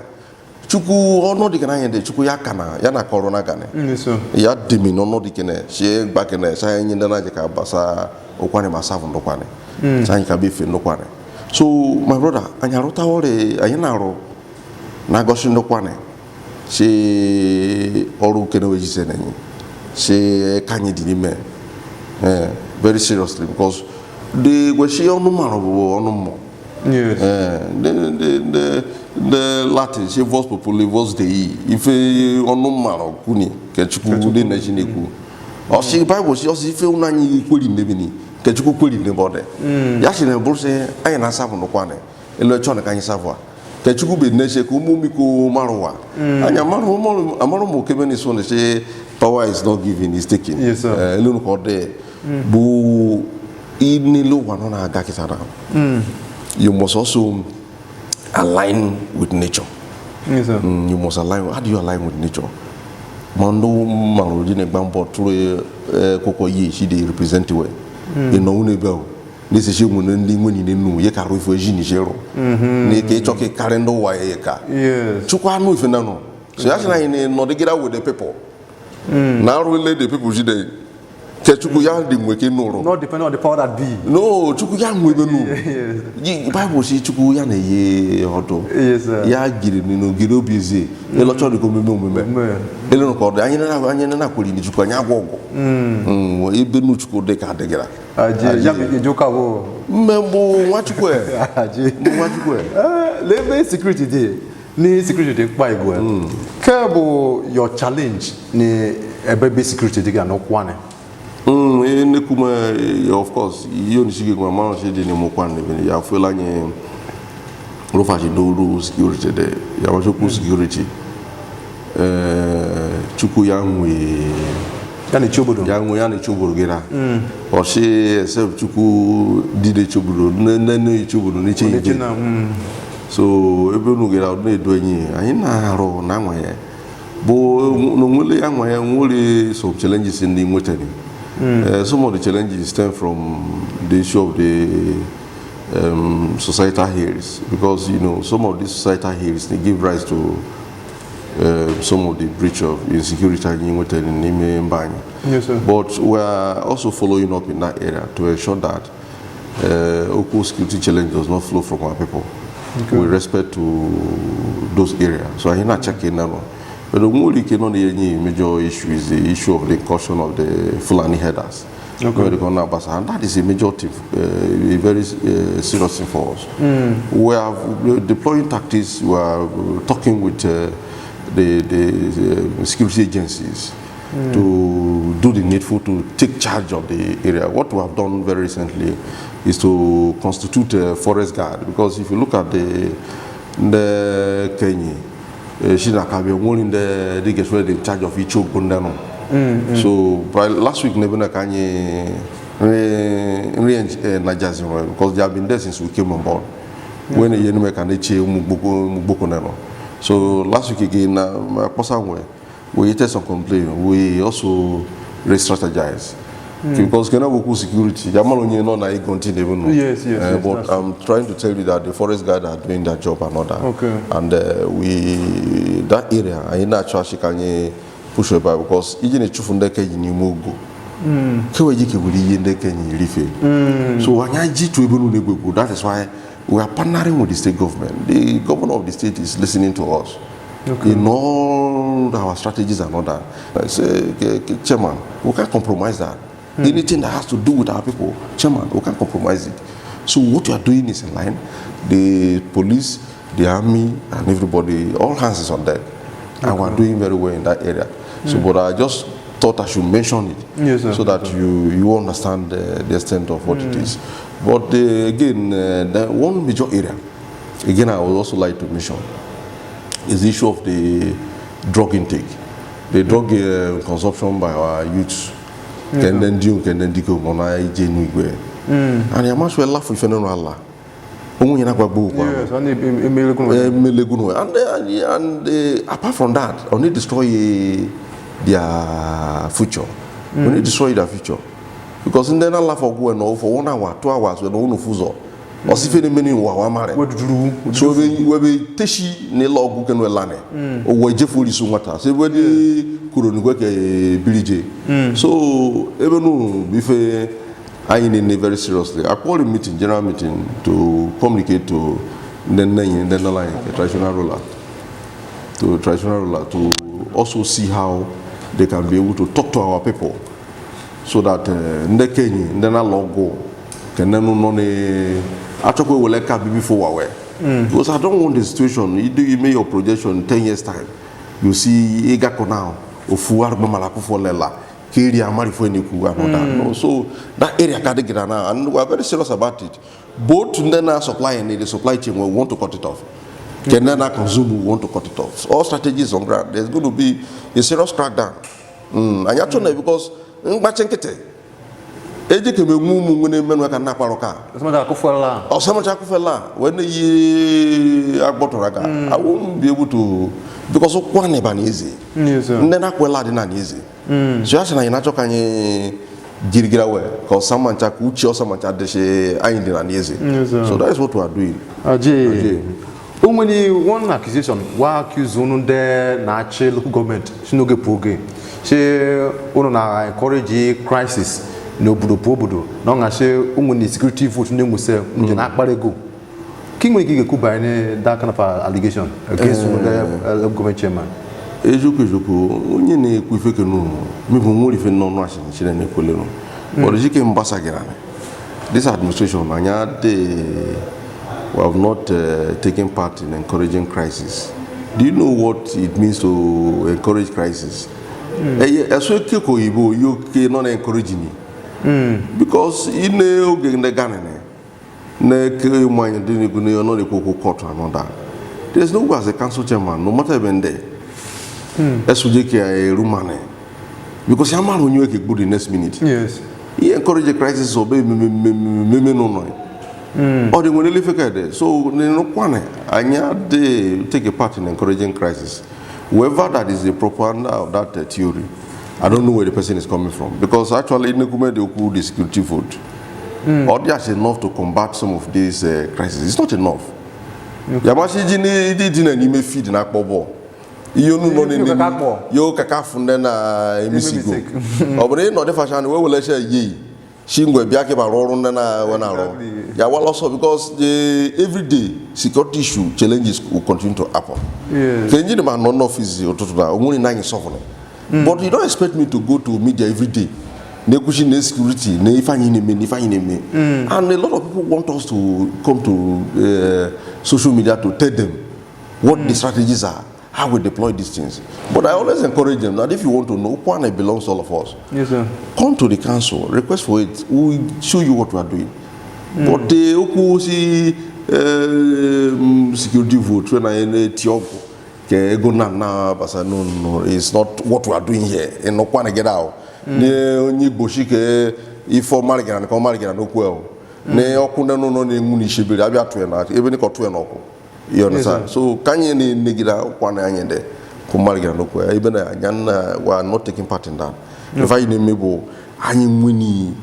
chuku ono di kana anya de chuku ya kana ya na corona gane so ya demi no no di kene she back na sa anya na je ka basa Ukwuani ma serve Ukwuani sa anya ka be fe Ukwuani so my brother anya rota ore anya na ro na goshi Ukwuani she oru kene wejise nanyi she kanyi di me very seriously because the weshi onu maro onu mo yes the Latin she voice populi voice de ife onu maro kuni ke chuku de na chineku o she bible she ife unanyi kweri nebini ke chuku kweri ne bode ya she na burse ayi na savu Ukwuani elo chona kanyi savu ke chuku be ne she ko mumi ko marowa anya amaro mo ke beni so ne she power is not given, is taken. Yes sir. Elunu ko de bu inilo wano na aga kitara. You must also align with nature. Yes sir. You must align. How do you align with nature? Mando marodi ne gbambo turu koko yi she dey represent we. E no une be o. Ni se shegu no ndi ngoni ne nu ye ka ro ifo ji ni jero. Ne ke choke karendo wa ye ka. Yes. Chukwa no ife na no. So actually in no dey get out with the people. Now really the people she dey Kechuku ya di mweke noro. Not depending on the power that be. No, chuku ya mwebe no. Yes. Bible say chuku ya na ye hodo. Yes, sir. Ya giri ni no giri obi eze. Elo cho de ko meme. Ele no ko de anya na kweli ni chuku anya gogo. Ebe no chuku de ka de gira. Aje ya be joka wo. Membo nwa chuku e. Aje. Nwa chuku e. Lebe security dey. Ni security dey pa ibo e. Kebo your challenge ni ebe security dey na Ukwuani. Of course, you only see my man said in Ukwuani. You feel like Rofashi do security there. You also put security. Chuku yangwe. Yani chobodo. Yani chobodo gera. Or she self chuku did chobodo. No chobodo ni change. So everyone get out there doing. I na ro na mwaye. Bo no mwele yangwe mwele some challenges in the mweteni. Some of the challenges stem from the issue of the societal hearings, because some of these societal hearings they give rise to some of the breach of insecurity in Yes, sir. But we are also following up in that area to ensure that local security challenge does not flow from our people. Okay. With respect to those areas. So I'm not checking now. But the only major issue is the issue of the incursion of the Fulani headers. Okay. And that is a major thing, a very serious thing for us. We are deploying tactics, we are talking with the security agencies to do the needful to take charge of the area. What we have done very recently is to constitute a forest guard, because if you look at the Kenya, she's not one in the biggest way in charge of each Gundano. So by last week, Nebuna Kanye Najazin, because they have been there since we came on board. When the enemy can Mubukonano. So last week again, my person we had some complaint. We also re-strategize. Because Kenabuku security, yes, but I'm trying to tell you that the forest guard are doing their job and all that. Okay. And that area, I in that church can push it by, because even a chufundeke in Mugo. So that is why we are partnering with the state government. The governor of the state is listening to us. Okay. In all our strategies and all that. I say, Chairman, we can't compromise that. Anything that has to do with our people, Chairman, we can't compromise it. So what you are doing is in line. The police, the army, and everybody, all hands is on deck. Okay. And we are doing very well in that area. So, but I just thought I should mention it, yes, sir, so that you understand the extent of what it is. But again, the one major area, again, I would also like to mention, is the issue of the drug intake, the drug consumption by our youths. And then I must well laugh with Allah. Yes, and apart from that, only destroy their future. We need to destroy their future. Because in the life of going for 1 hour, 2 hours, we don't know fuzo. Or if any many so we teshi ne log can we learn. Or we jeffully so water. So we couldn't work a village. So even if I need very seriously, I called a meeting, general meeting, to communicate to the line, traditional ruler, to also see how they can be able to talk to our people, so that the Kenya, then I go, can then I talk with like before away. Because I don't want the situation. You make your projection 10 years time, you see Egako now, or Fuar Mamalaku for Lela. No, so that area can get now, and we are very serious about it. Both the supply and the supply chain will want to cut it off. Can then consume will want to cut it off. All strategies on ground. There's going to be a serious crackdown. And you have to know because I won't be able to, because Ukwuani ban easy. Yes, sir. Then I easy. So that's why I not because someone check uchi or someone check deshe aindi easy. So that is what we are doing. Ajede. Umweni one accusation wa accuse unu de na local government shinoge poge. che unu na encourage crisis n'obodo na nga che ụmụ ni security vote ndị muse nje na akpara ego king nwere ike kwuba any that kind of allegation against the government chairman ejuku onye na-ekwu ife kenu mebụ nwere ife n'ọnụ achị chere na-ekwele no but jike mbasa gịra this administration anya we have not taken part in encouraging crisis. Do you know what it means to encourage crisis? As we keep you cannot encourage me. Because in the Ghana, there's no as a council chairman, no matter when there. As we take a Rumane. Because your man will you good in next minute. Yes. He encourage a crisis or baby no. Or they will live there. So, they take a part in encouraging crisis. Whoever that is the propaganda of that theory, I don't know where the person is coming from. Because actually, in the security vote, or that's enough to combat some of these crises. It's not enough. Yamashi didn't feed in a bobo. You know, you kakafundena emisigo. Obre no the fashion we will share ye. Shingwe biake ba rorun na wana ro. Yeah, well also because the everyday security issue challenges will continue to happen. Yes. Can you man non office or to that only 9 suffering. But you don't expect me to go to media every day. Ne pushing the security, ne ifanye me. And a lot of people want us to come to social media to tell them what the strategies are, how we deploy these things. But I always encourage them that if you want to know, Ukwuani belongs to all of us. Yes, sir. Come to the council, request for it. We will show you what we are doing. But the Okusi security vote when I Tiogo, no, it's not what we are doing here. And Ukwuani get out. Ne Boshike, if for Marigan and Comarigan and Okwell. Ne Okunda no Munishibiri, Abiatuena, even a Cotuenoko. You understand? So, can you negate Ukwuani Anyende, Comarigan and Okwell? Even we are not taking part in that. If I name Mebo, Anyamuni.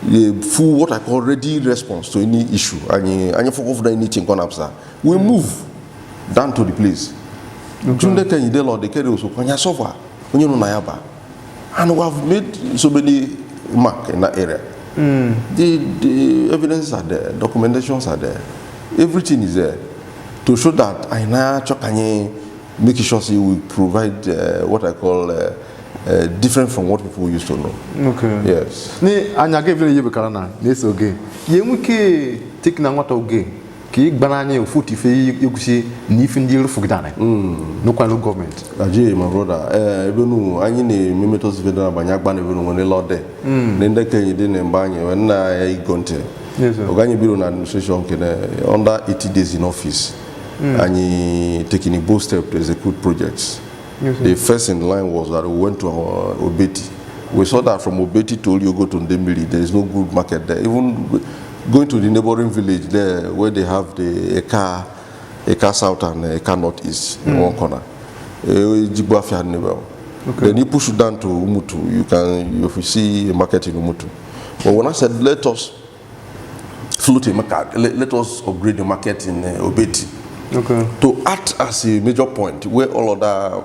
Full what I call ready response to any issue and you forget anything gone up, sir. We move down to the place. June the can you tell the carry also when you suffer when you know Nayaba. And we have made so many mark in that area. The evidence are there, documentations are there, everything is there to show that I now make sure we provide what I call different from what people used to know. Okay. Yes. Ni anyage vile yebe karana neso ge. Ye muke take na ngwata oge. Ki gbananye ofuti fe yegusi ni findi rufugdane. No kwa no government. Ajede my brother. Ebenu anyi ne memetos vedana banyagba ne benu ngone lode. Nende kenyi de ne mbanye when I gonte. Yes sir. Oganye biro na administration kene under 80 days in office. Anyi taking a bold step to execute projects. Yes, the first in line was that we went to Obeti. We saw that from Obeti to Oliogo to Ndemili, there is no good market there. Even going to the neighboring village there, where they have the Eka South and Eka Northeast in one corner. Then you push it down to Umutu. You see a market in Umutu. But when I said, let us float a market, let us upgrade the market in Obeti. Okay. To act as a major point where all other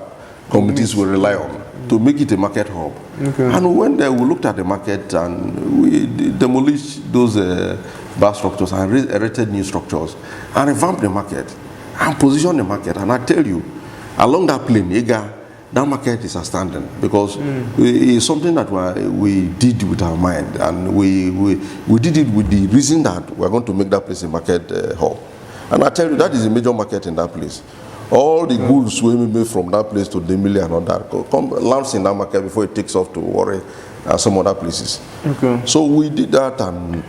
communities will rely on to make it a market hub. Okay. And we went there, we looked at the market and we demolished those bar structures and erected new structures and revamped the market and positioned the market. And I tell you, along that plane, that market is outstanding because it's something that we did with our mind and we did it with the reason that we're going to make that place a market hub. And I tell you, that is a major market in that place. All the goods we made from that place to Demili and all that come lands in that market before it takes off to Warri and some other places. Okay. So we did that and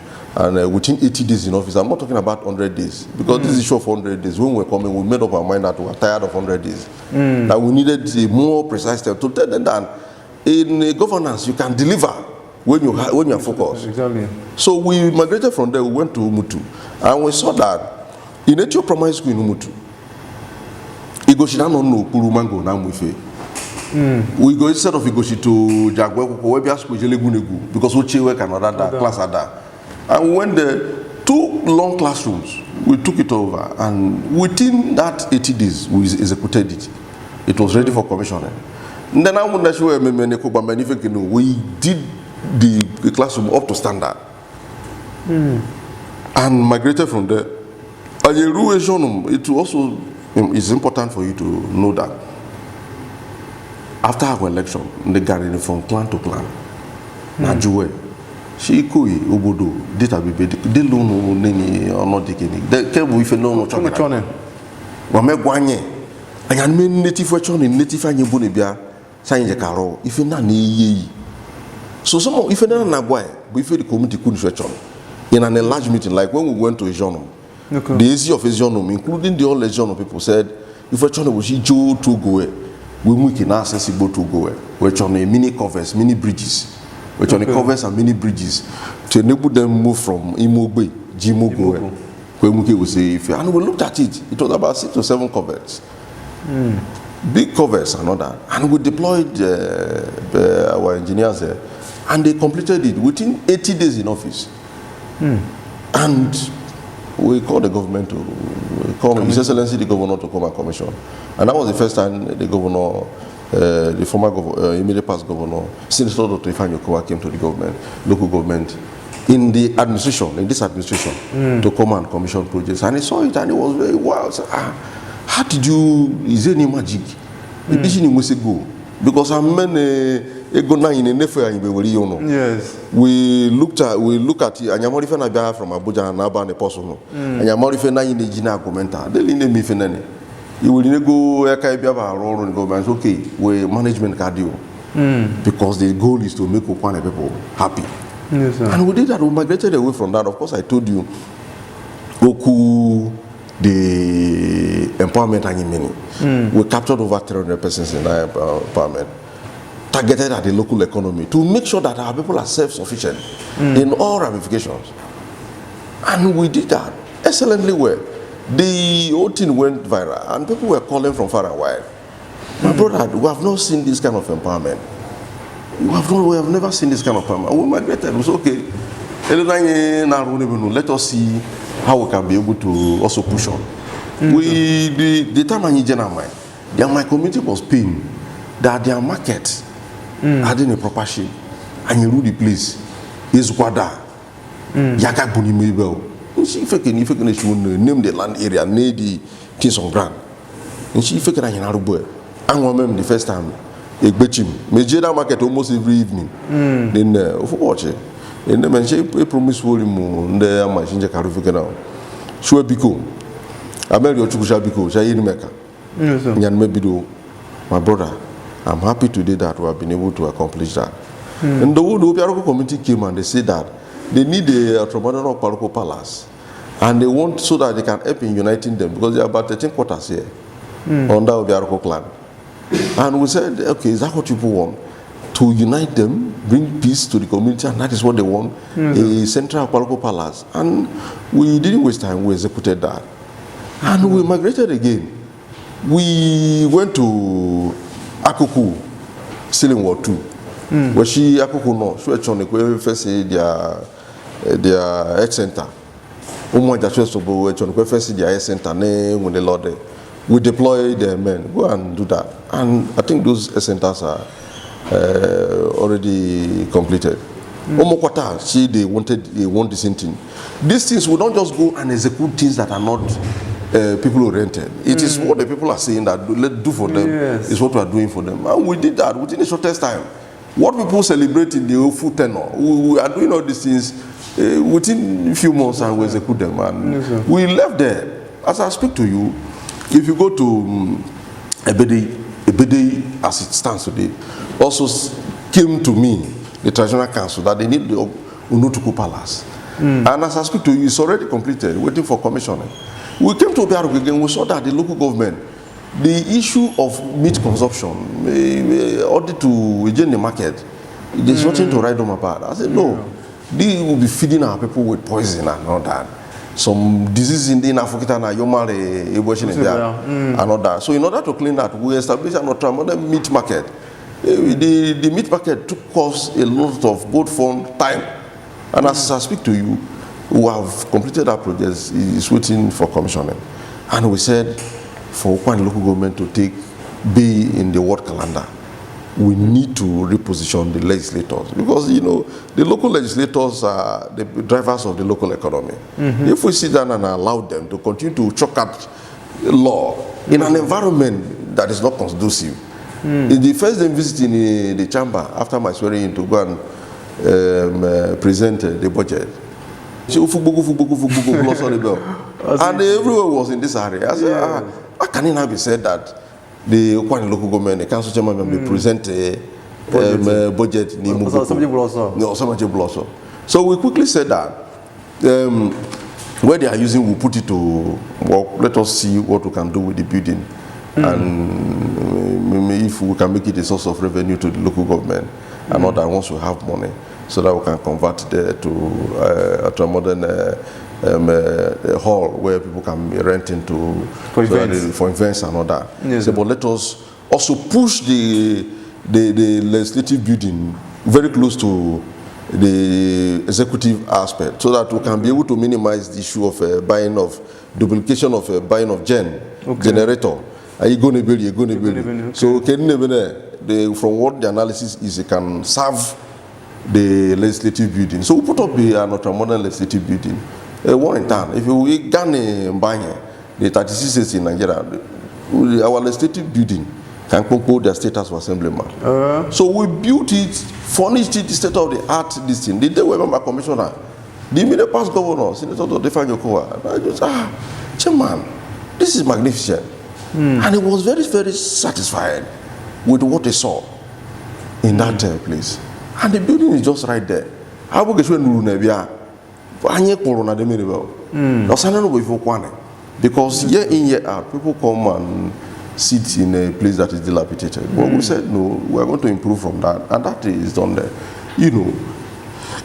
within 80 days in office. I'm not talking about 100 days because this is issue of 100 days. When we were coming, we made up our mind that we were tired of 100 days. That we needed a more precise step to tell them that in governance you can deliver when you are focused. Exactly. So we migrated from there. We went to Umutu and we saw that. In a primary school in Umutu, Igoshina no Puru Mango na Mwife. We go instead of Igoshi to Jagwe, Webia School Jelegunegu, because Uche work and other class at that. And when the 2 long classrooms, we took it over, and within that 80 days, we executed it. It was ready for commissioning. And then I want to show we did the classroom up to standard. And migrated from there. It also is important for you to know that after our election, they got from clan to clan. Najue, she koi obodo data be de lono neni or not dikini. The kebu if no no chone. Wame gwanye. Ayan me native chone native anyi boni bia sanye karo if na ni ye. So some if na na gwae, but if the community couldn't chone. In an enlarged meeting, like when we went to a journal, the issue of a journal, including the old journal people said, if we're trying to Joe to go, we can accessible to go. We're trying to mini covers, mini bridges. We're trying to covers and mini bridges to enable them move from Imogbe, Jimogo, where we say, and we looked at it, it was about 6 or 7 covers. Big covers and all that. And we deployed our engineers there, and they completed it within 80 days in office. And we called the government to call His Excellency the Governor to come and commission. And that was the first time the governor, the former governor, immediate past governor, Senator Dr. Ifeanyi Okowa came to the government, local government, in the administration, in this administration, to come and commission projects. And he saw it and it was very wild. So, how did you, is there any magic? Go. Because I'm many. Yes. We look at it. Anyamori fe na bia from Abuja na aba ne poso. Anyamori fe na yin ejina argumenta. They line me fe nene. You will go eka bia ba roro in government. Okay, we management cardio. Because the goal is to make Ukwuani people happy. Yes, sir. And we did that. We migrated away from that. Of course, I told you, Oku, the empowerment and we captured over 300 persons in our empowerment. Targeted at the local economy to make sure that our people are self-sufficient in all ramifications. And we did that excellently well. The whole thing went viral and people were calling from far and wide. My brother, we have not seen this kind of empowerment. We have never seen this kind of empowerment. We migrated. We said, okay, let us see how we can be able to also push on. The time I need my community was paying that their market had in a proper shape, and you rule the place is Gwada, Yaka Buni Mabel. She faking if you can name the land area, near the things on ground. And she faking in Aruba. And one the first time, a betchim, Major market almost every evening. Then, watch it. And the man, she promised volume, there, my Shinja Karufika now. Sure, Biko. I married your Chukusha Biko, Shayin Mecca. Yan Mebido, my brother. I'm happy today that we have been able to accomplish that. And the Obiaroko community came and they said that they need a Tromadano Paroko Palace. And they want so that they can help in uniting them because there are about 13 quarters here under Obiaroko clan. And we said, okay, is that what people want? To unite them, bring peace to the community, and that is what they want, a central Paroko Palace. And we didn't waste time, we executed that. And we migrated again. We went to Akuku, still in War 2. Where she Akuku no, she was on the first their health center. Umo Jashua Sobo, which on the first their health center, when the Lord we deploy their men, go and do that. And I think those health centers are already completed. Umo Kwata, they want the same thing. These things will not just go and execute things that are not people oriented. It is what the people are saying that let's do for them is what we are doing for them. And we did that within the shortest time. What people celebrate in the full tenor, we are doing all these things within a few months and we execute them. And we left there. As I speak to you, if you go to Ajede as it stands today, also came to me, the traditional council, that they need the Unutuku Palace. And as I speak to you, it's already completed, waiting for commissioning. We came to Obiaroko again, we saw that the local government, the issue of meat consumption, order to again the market, there's nothing to write them apart. I said, no, they will be feeding our people with poison and all that. Some diseases in the Africa and all that. So in order to clean that, we established another meat market. The meat market took us a lot of both fun time. And as I speak to you, we have completed our project, is waiting for commissioning. And we said for Ukwuani local government to be in the world calendar we need to reposition the legislators, because the local legislators are the drivers of the local economy. If we sit down and allow them to continue to choke at law in an environment that is not conducive. In the first day visiting the chamber after my swearing in to go and present the budget, and everyone was in this area. I said, how can it now be said that the Ukwuani local government, the council chairman, will present a budget? So we quickly said that where they are using, we'll put it to work. Let us see what we can do with the building, and if we can make it a source of revenue to the local government, and not that once we have money, so that we can convert it to a modern hall where people can rent into for events and all that. Yes, so, but let us also push the legislative building very close to the executive aspect, so that we can be able to minimize the issue of duplication of buying of generator. Are you going to build? You're going to build. Okay. So from what the analysis is, it can serve the legislative building. So we put up another modern legislative building. One in town. If we Ghana buy the 36 states in Nigeria, our legislative building can compose their status of assemblyman. So we built it, furnished it, state of the art. This thing. The day we remember commissioner, the immediate past governor, Senator Defan Yokowa, I just Chairman, this is magnificent, and he was very, very satisfied with what he saw in that place. And the building is just right there. How we get because year in, year out, people come and sit in a place that is dilapidated. But we said, no, we are going to improve from that. And that is done there.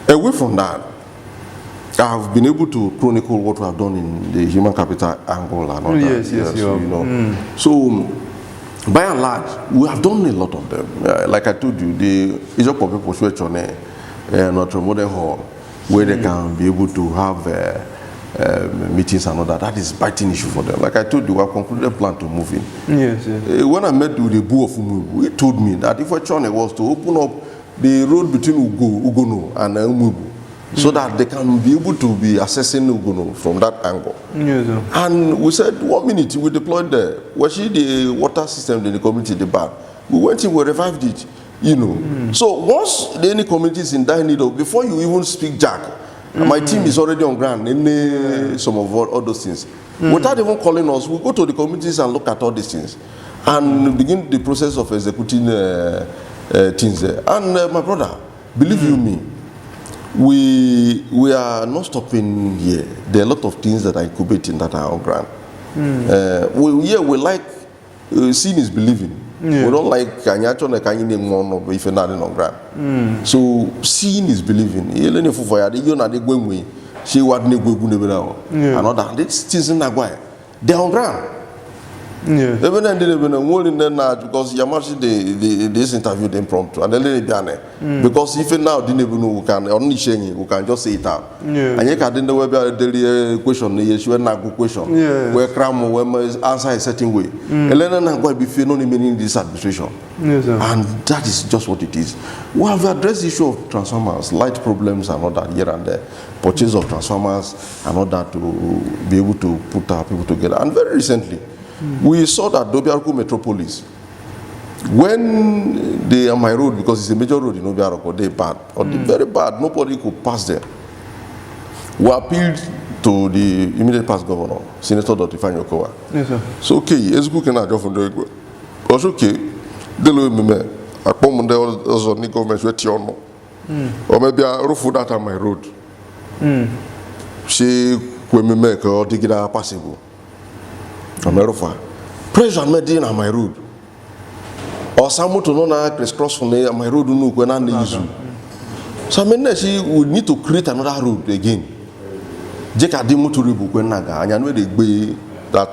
Away from that, I've been able to chronicle what we have done in the human capital angle and all that. So, by and large, we have done a lot of them. Like I told you, the Ijopo people switch on Notre Modern Hall, where they can be able to have meetings and all that. That is a biting issue for them. Like I told you, we have concluded a plan to move in. When I met with the Boo of Umubu, he told me that if Chone was to open up the road between Ugono and Umubu, so that they can be able to be assessing Ugono from that angle. And we said, 1 minute, we deployed there. We see the water system in the community, the bar. We went in, we revived it, So once any community is in that need of, before you even speak Jack, my team is already on ground in some of all those things. Without even calling us, we go to the communities and look at all these things and begin the process of executing things there. And my brother, believe you me, we are not stopping here. There are a lot of things that are incubating that are on ground. We like seeing is believing. We don't like if you're not on ground. So seeing is believing. And all that. These things in Nagoya, they're on ground. Even then, because Yamashi this interview them prompt and then because if now didn't even know we can only share we can just say it out. And you can the web daily question you not good question. Where cram when answer a certain way. And then I'm going to be feeling meaning this administration. And that is just what it is. We have addressed the issue of transformers, light problems and all that here and there. Purchase of transformers and all that to be able to put our people together. And very recently we saw that Obiaruku Metropolis, when they are my road, because it's a major road in Obiaruku, they're bad, or they're very bad, nobody could pass there. We appealed to the immediate past governor, Senator Defan Yokowa. Yes, sir. So, okay, Ezuku can adjust from the also, okay, the low me, I come on the other government with Tiono, or maybe I roof that on my road. She will make or dig it out possible. America. Pressure made in on my road. Or someone to know crisscross from my road no when I use you. So I mean she would need to create another road again. Jeka demo to Ribu Kwenaga and you know they be that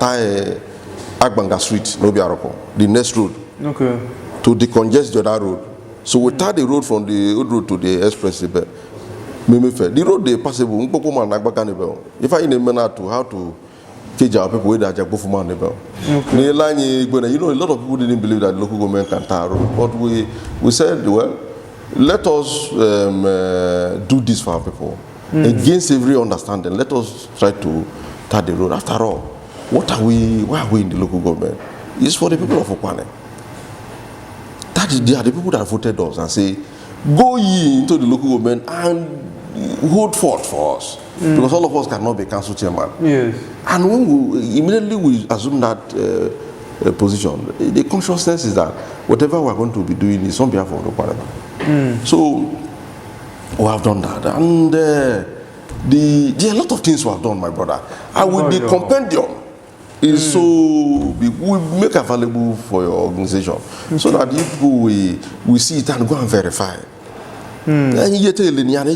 Agbanga Street, no Biaroko, the next road. Okay. To decongest the other road. So we tie the road from the old road to the express the road they passable if I in a manner to how to Keja people with that Jakbofuma Nebel. You know, a lot of people didn't believe that local government can tar road. But we said, well, let us do this for our people. Against every understanding, let us try to tar the road. After all, why are we in the local government? It's for the people of Ukwuani. They are the people that voted us and say, go ye into the local government and hold forth for us. Because all of us cannot be council chairman. Yes. And when we assume that position, the consciousness is that whatever we are going to be doing is on behalf of the Ukwuani. So we have done that. And there are a lot of things we have done, my brother. And with the compendium, is so we make available for your organization so that if people we see it and go and verify. And you tell because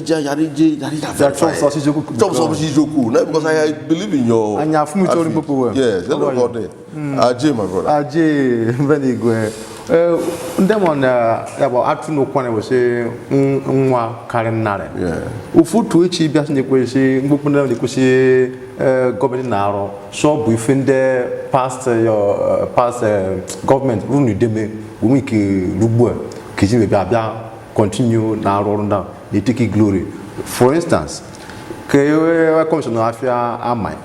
I believe in your yes, hello God there. Ajede, my brother. Ajede, very good. Them on about Atuno Kwane was say Nwa Karen Nare. Yeah. Ufu to each bias in the question, Mupuna the question government now. So we find the past your past government run deme wiki Lubu Kiji Babia continue now round down they take glory. For instance, Kayo Commission of Afia Amai.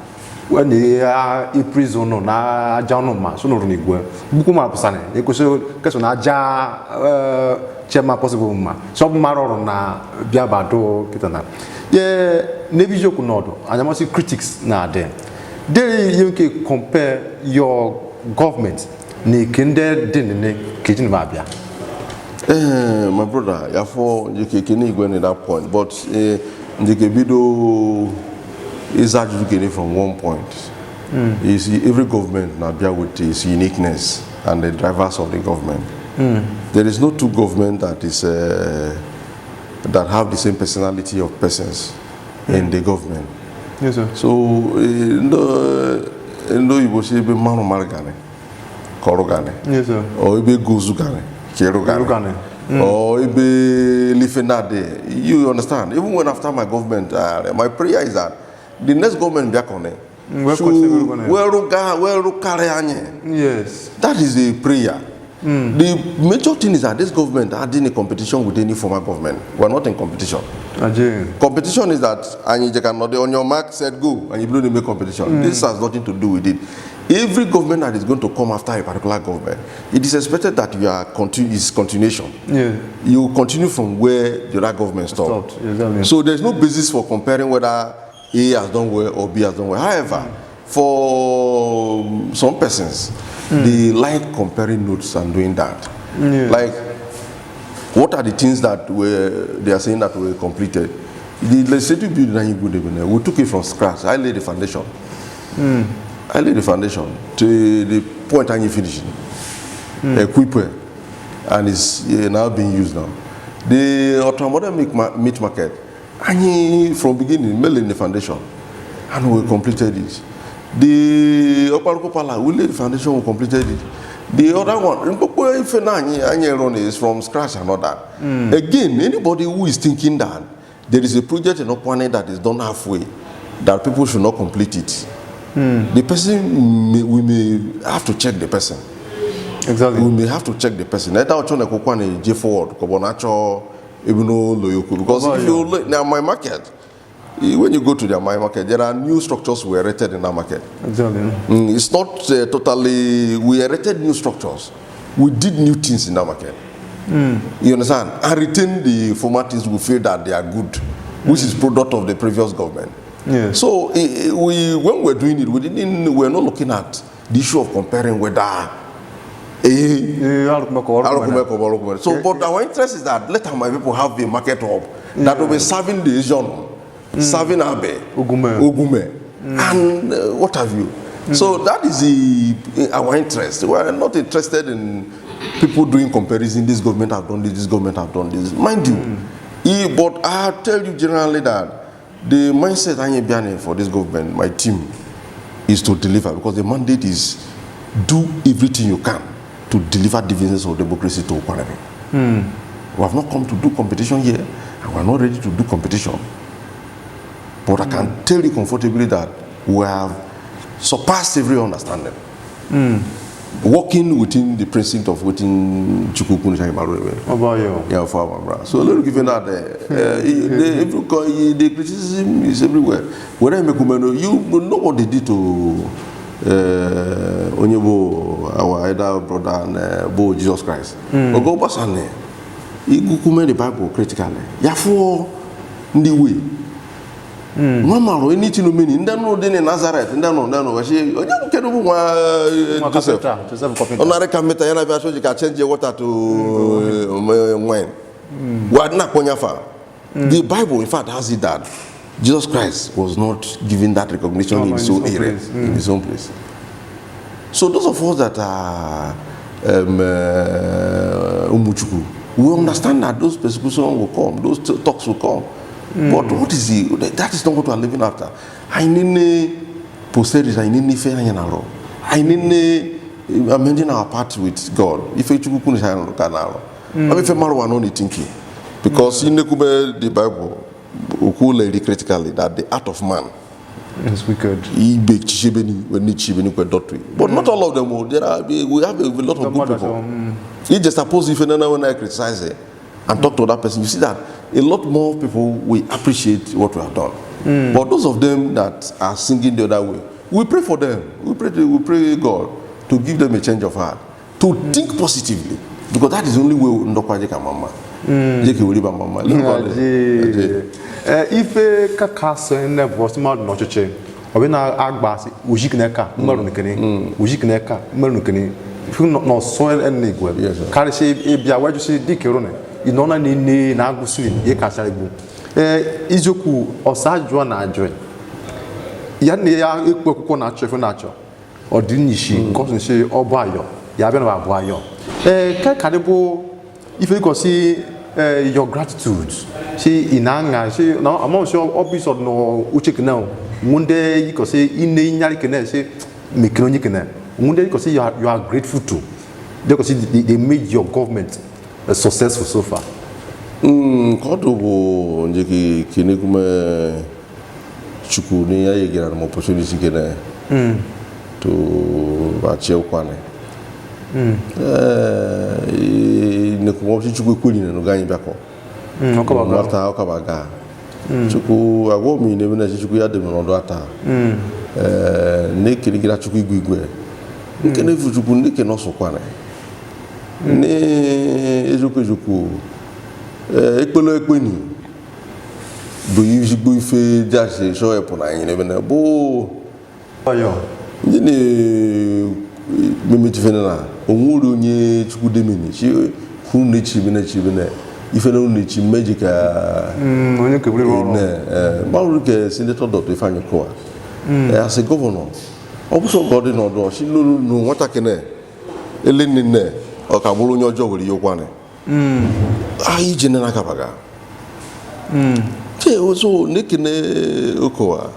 When they are in prison, na janoma, so no runigwe. Bukuma pasane. They could say, "Keso na ja chairman possible ma." So maro na biabado kitana. Ye nebijo kunodo. And I must see critics na there. They you can compare your government ni kinde dinne kitchen babia. My brother, therefore you can go in that point, but the video. Is actually from one point. You see, every government now bear with its uniqueness and the drivers of the government. There is no two government that is that have the same personality of persons in the government. Yes, sir. So, no, you will say be manu margane, korogane. Yes, sir. Or be guzugane, kerogane. Or be lifenade. You understand? Even when after my government, my prayer is that. The next government back on it. Yes. That is a prayer. The major thing is that this government are in a competition with any former government. We are not in competition. Competition is that and you cannot on your mark said go and you blow the make competition. This has nothing to do with it. Every government that is going to come after a particular government, it is expected that you are continuation. Yeah. You continue from where the other government stopped. Exactly. So there's no basis for comparing whether A has done well or B has done well. However, for some persons, they like comparing notes and doing that. Yes. Like, what are the things that they are saying that were completed? The legislative building, we took it from scratch. I laid the foundation. I laid the foundation to the point I'm finishing. Equipped, and it's now being used now. The automotive meat market. And from beginning, made the foundation, and we completed it. The Oparukopala, we laid the foundation, we completed it. The other one, is from scratch and all that. Again, anybody who is thinking that there is a project in Ukwuani that is done halfway, that people should not complete it, the person, we may have to check the person. Exactly. We may have to check the person. J forward, Kobonacho. Even though Loyoku, because if you look now my market, when you go to the my market, there are new structures we erected in our market. Exactly. It's not totally we erected new structures. We did new things in our market. You understand? And retain the former things we feel that they are good, which is product of the previous government. Yeah. So when we're doing it, we're not looking at the issue of comparing whether. So, but our interest is that let my people have a market hub that will be serving the Asian, serving Abe, Ugume, and what have you. So that is our interest. We are not interested in people doing comparison. This government have done this government have done this. Mind you, but I tell you generally that the mindset I am for this government, my team, is to deliver because the mandate is do everything you can to deliver dividends of democracy to Ukwuani. We have not come to do competition here, and we are not ready to do competition. But I can tell you comfortably that we have surpassed every understanding. Walking within the precinct of within Chukukun Shaimaru. Yeah, for our brother. So let me give you that. The criticism is everywhere. When I make you know what they did to Onyebo, our elder brother, and Bo Jesus Christ. But go back and you the Bible critically. Therefore, the way. Mama, anything to mean. No, then Nazareth. No. She. Joseph. Onare kameta yana vya shoji ka change water to wine. What na konyafa. The Bible, in fact, has it that Jesus Christ was not given that recognition in his own area, in his own place. So those of us that are Umuchuku, we understand that those persecutions will come, those talks will come. But what is it? That is not what we are living after. I need posterity, I need fair and narrow. I need amending our part with God. If you couldn't have a canal, I mean, if you are not thinking, because in the Bible, we critically that the art of man is wicked. But not all of them. We have a lot of good people. You just suppose if when I criticize it and talk to that person, you see that a lot more people will appreciate what we have done. But those of them that are singing the other way, we pray for them. We pray God to give them a change of heart, to think positively, because that is the only way Ndokwaje can mama. Mama. If a kakas and was not noche, or when I agbas, Ujikneka, Marunekene, Ujikneka, Marunekene, if you not soil and liquid, carry shape, Ebia, where you see Dickerone, in honor ni Nagusu, Yekasaibu. Izoku or Sajuana joy. Yania equal nature for nature, or didn't she, cause she or Bayo, Yabena Bayo. Kadibo, if you could see your gratitude, see inanga, see now I'm not sure obvious or no uchik now. One day you could say in the Yarikane, say Mikronikane. One day you could say you are grateful to. Because they made your government successful so far. Kodobo njeki kinekume chukuni ya yegira na opportunity kene to bache Ukwuani. Nekumopsi chukwu kwini na nuganyi bako. Okaba okabaga. Chukwu agwomi ne bena chukwu ya de nondo ata. Ne kirigira chukwu igwe. Nkene fu chukwu ndike no so Ukwuani. Ne ejuku ekpelo ekpeni do yijigbo ife jase so epona yin bena bo ayo ni mimiti fenana onwuru onye chukwu demeni shi hu ne chibene ife na unu chi magica onye kebule bauru ke senator Dr. Ifeanyi Kowa as a governor obuso god no do shi lolu nu nwata kene elenine o ka buru onye ojo wori Ukwuani ayi jene na kabaga so nekene Okowa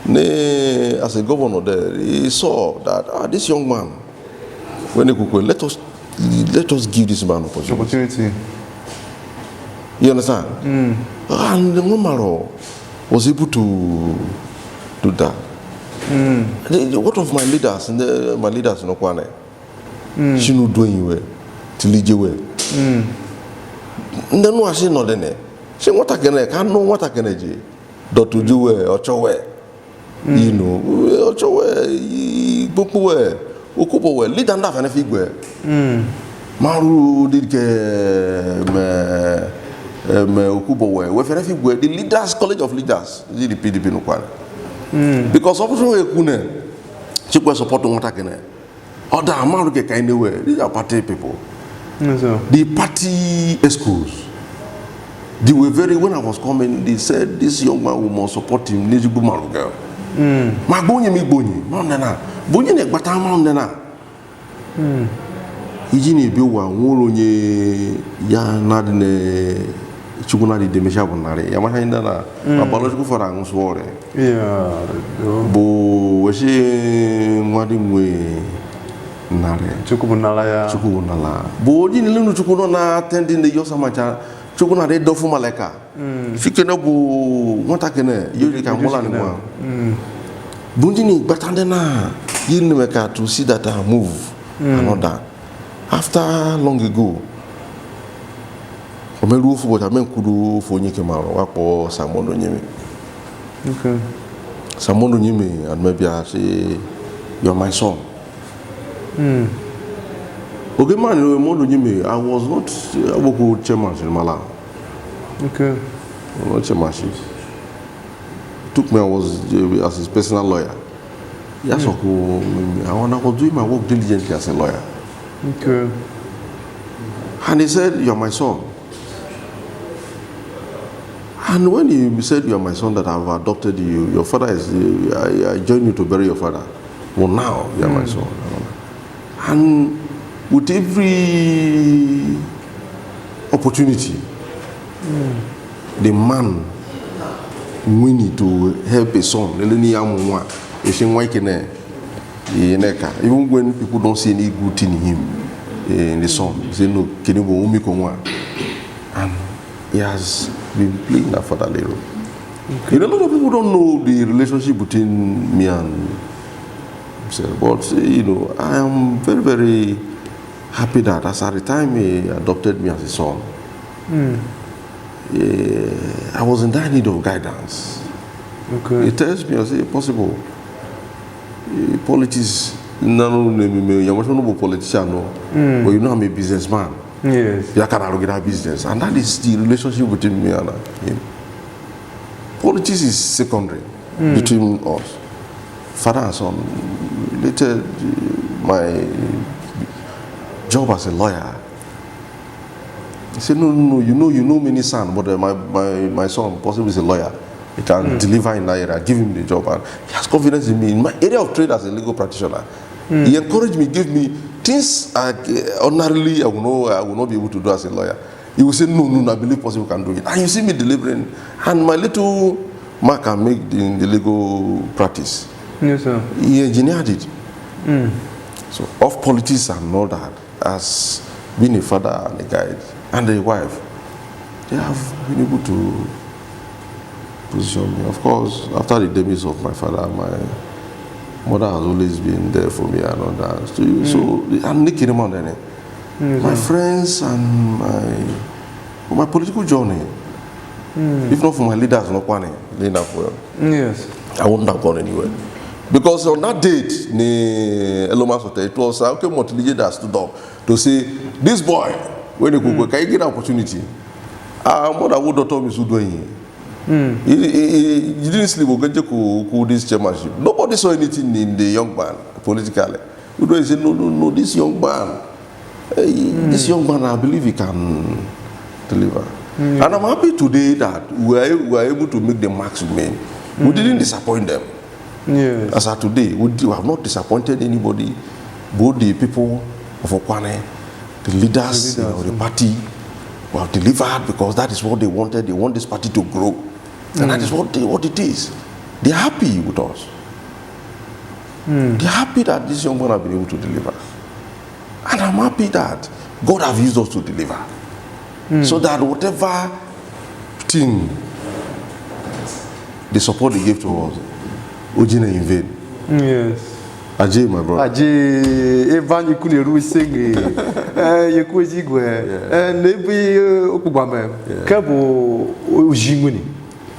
as a governor there, he saw that this young man, when he could let us give this man opportunity. You understand? And the Momaro was able to do that. What of my leaders in Ukwuani? She not doing well, to lead you well. And then what she not then? She what I can know what I can do. Dr. Joe or Chowe. You know, Bokuwe, Okupowe, lead and and a figure. Maru did Okupowe, where if figure, the leaders, College of Leaders, the PDP in Ukwuani. Because also Kune, she was supporting what I can. Other Amaruke kind of way, these are party people. The party schools. They were when I was coming, they said this young man will must support him, Nijibu Maruga. Ma bonye mi bonye, ma ndena. Bonye ne gbata ma ndena. Iji ne bi wa nworo nye ya na de ne chukwu na de mesha bonare. Ya ma hinda na biological for an swore. Yeah. Bo weshi mwadi mwe nare. Chukwu nala ya. Chukwu nala. Bo di ne lenu chukwu na attending the yosa macha. Chukwu na de dofu maleka. Fikene bu nwata kene yori ka mola ni mwa. Bundini Batandena, you never to see that I move and all that. After long ago, I'm a roof what I meant could do for Nikimaro or someone on you. Okay. Someone knew me, and maybe I say, you're my son. Okay, man, you I was not a local chairman in Malawi. Okay. Not chairmanship. Took me, I was as his personal lawyer. Yes, I was doing my work diligently as a lawyer. Okay. And he said, you're my son. And when he said, you're my son, that I've adopted you, your father is, I joined you to bury your father. Well, now you're my son. And with every opportunity, the man willing to help a son, even when people don't see any good thing in him, in the son, they say, no, and he has been playing that fatherly role. Okay. You know, a lot of people don't know the relationship between me and himself, but you know, I am very, very happy that as at the time he adopted me as a son, I was in that need of guidance. Okay. He tells me, I say, possible. Politics, you're not a politician, but you know I'm a businessman. Yes. You can get a business, and that is the relationship between me and him. Politics is secondary between us, father and son. Later, my job as a lawyer. He said, no, you know many sons, but my son possibly is a lawyer. He can deliver in that area. Give him the job, and he has confidence in me in my area of trade as a legal practitioner. He encouraged me, gave me things ordinarily I will not be able to do as a lawyer. He will say, no, I believe possible can do it. And you see me delivering, and my little mark I make in the legal practice. Yes, sir. He engineered it. So, off politics and all that, as being a father and a guide and a wife, they have been able to position me. Of course, after the demise of my father, my mother has always been there for me and all that. So I'm Nicky Remond. My friends and my political journey, if not for my leaders in Ukwuani, laying up well, yes, I wouldn't have gone anywhere. Because on that date, it was okay, that stood up to say, this boy, when he could go, can you get an opportunity? Mother would have told me to do it. He didn't sleep with this chairmanship. Nobody saw anything in the young man politically. We don't say, no, this young man, I believe he can deliver. And I'm happy today that we are able to make the marks we made. We didn't disappoint them. Yes. As of today, we have not disappointed anybody, both the people of Ukwuani, the leaders of the party. We have delivered because that is what they wanted. They want this party to grow. And that is what it is. They're happy with us. They're happy that this young man have been able to deliver. And I'm happy that God have used us to deliver. So that whatever thing, the support they gave to us, Ojina in vain. Yes. Ajede, my brother. Ajede, Evan, you couldn't really sing. You could sing. And maybe Okubame, Cabo Ujimuni.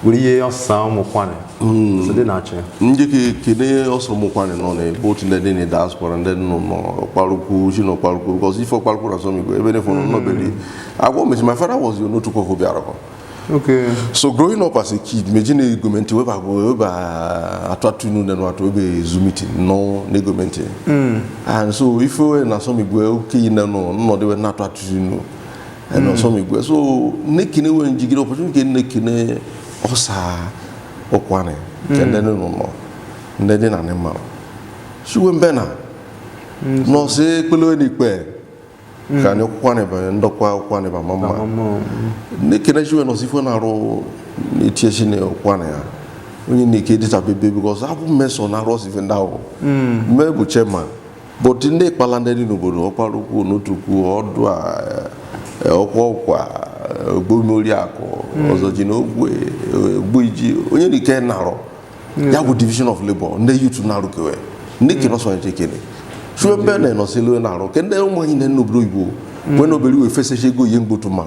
We are some Ukwuani. So they nature. Njiki also Ukwuani no both in the diaspora and then no Paluku, you know Paluku, because if for Paluku or something, even if nobody, I want my father was no to go for. Okay. So growing up as a kid, imagine a government where I go at afternoon and what will be Zoom meeting, no government. And so if you were not some go okay, no, they were not what you know. And no some go. So Nikine when you get opportunity, Nikine Osa Ukwuani, and then no, and then an animal. So when Bena, no say Pelo any quay. Can you Ukwuani and Ukwuani by Mama? Nikine you and Osifo Nitiation Ukwuani. When you need this a baby because I will mess on our Ross even now. Maybe chairman. But in the Palandani no go, Opaluku, no to go, or do Okwa, Bumuriako, Ozogino, Buiji, when you can narrow. ya go division of labor nde youth na rukewe nde kino so nchekele so mbe na no selo na ro kende ụmụ anyị na nobro igbo when oberi we face shego ye ngbotu ma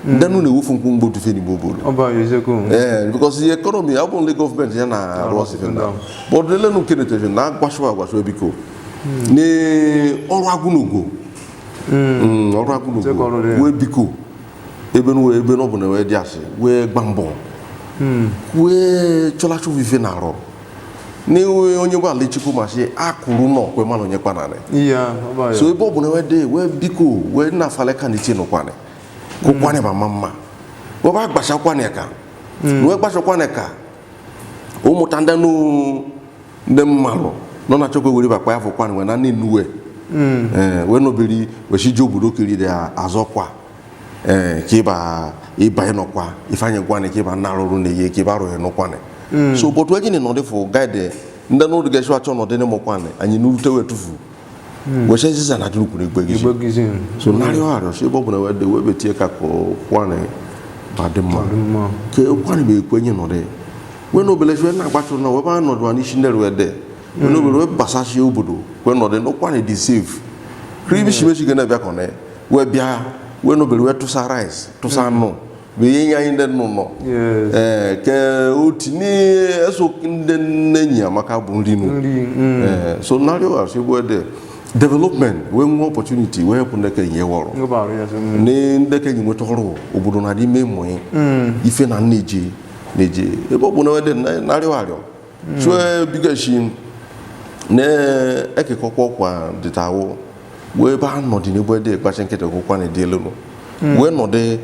ndanu na wofu nku ngbotu fe ni bobolo oba yezeko because the economy abon the government ya na ro se fenda but le nu kene te na gbasho biko ni ọrụ agụnugo ọrụ agụnugo we biko ebe no bụ na we dị asị we gbambọ we chola chu vive na ro ni onye gwa lechukwu ma si akụrụ nọ kwe manụ nye kwanane so ebe ọ bụ na we dị we biko we na fale ka niti no kwane ko kwane ma mama we ba gbasha kwane ka we gbasha kwane ka ụmụ tanda no ndị mmalụ nọ na chokwe were bakwa afọ kwane we na nuwe we no biri we si jo obodo kiri dị azọkwa kiba iba no kwa ifanye kwane kiba na ruru ne ye kiba ro no kwane so but we gini no dey for guide nda no de gesho acho no de ne mo kwane anyi nu rute wetufu we se sisa na duru kure gbegi so na ri aro se bo bu na we de we betie ka ko kwane badema ke kwane be kwenye no de we no bele so na gbacho no we ba no do ani shinere we de we no be we basashi obodo we no de no kwane di save kribi shimeshi gena bia kone we bia we no bele we to sa rice to sa no be yenya inde no ke otini eso kinde nenya maka bu nri no so na rio aso bo de development we more opportunity we help ndeke ye woro ni ndeke nyi motoro obodo na di memo ife na neje ebe obo na we de na rio so biga shi ne ekekokwo kwa ditawo we ba no di ne bo de kwa chenkete kokwa ne de lelo we no de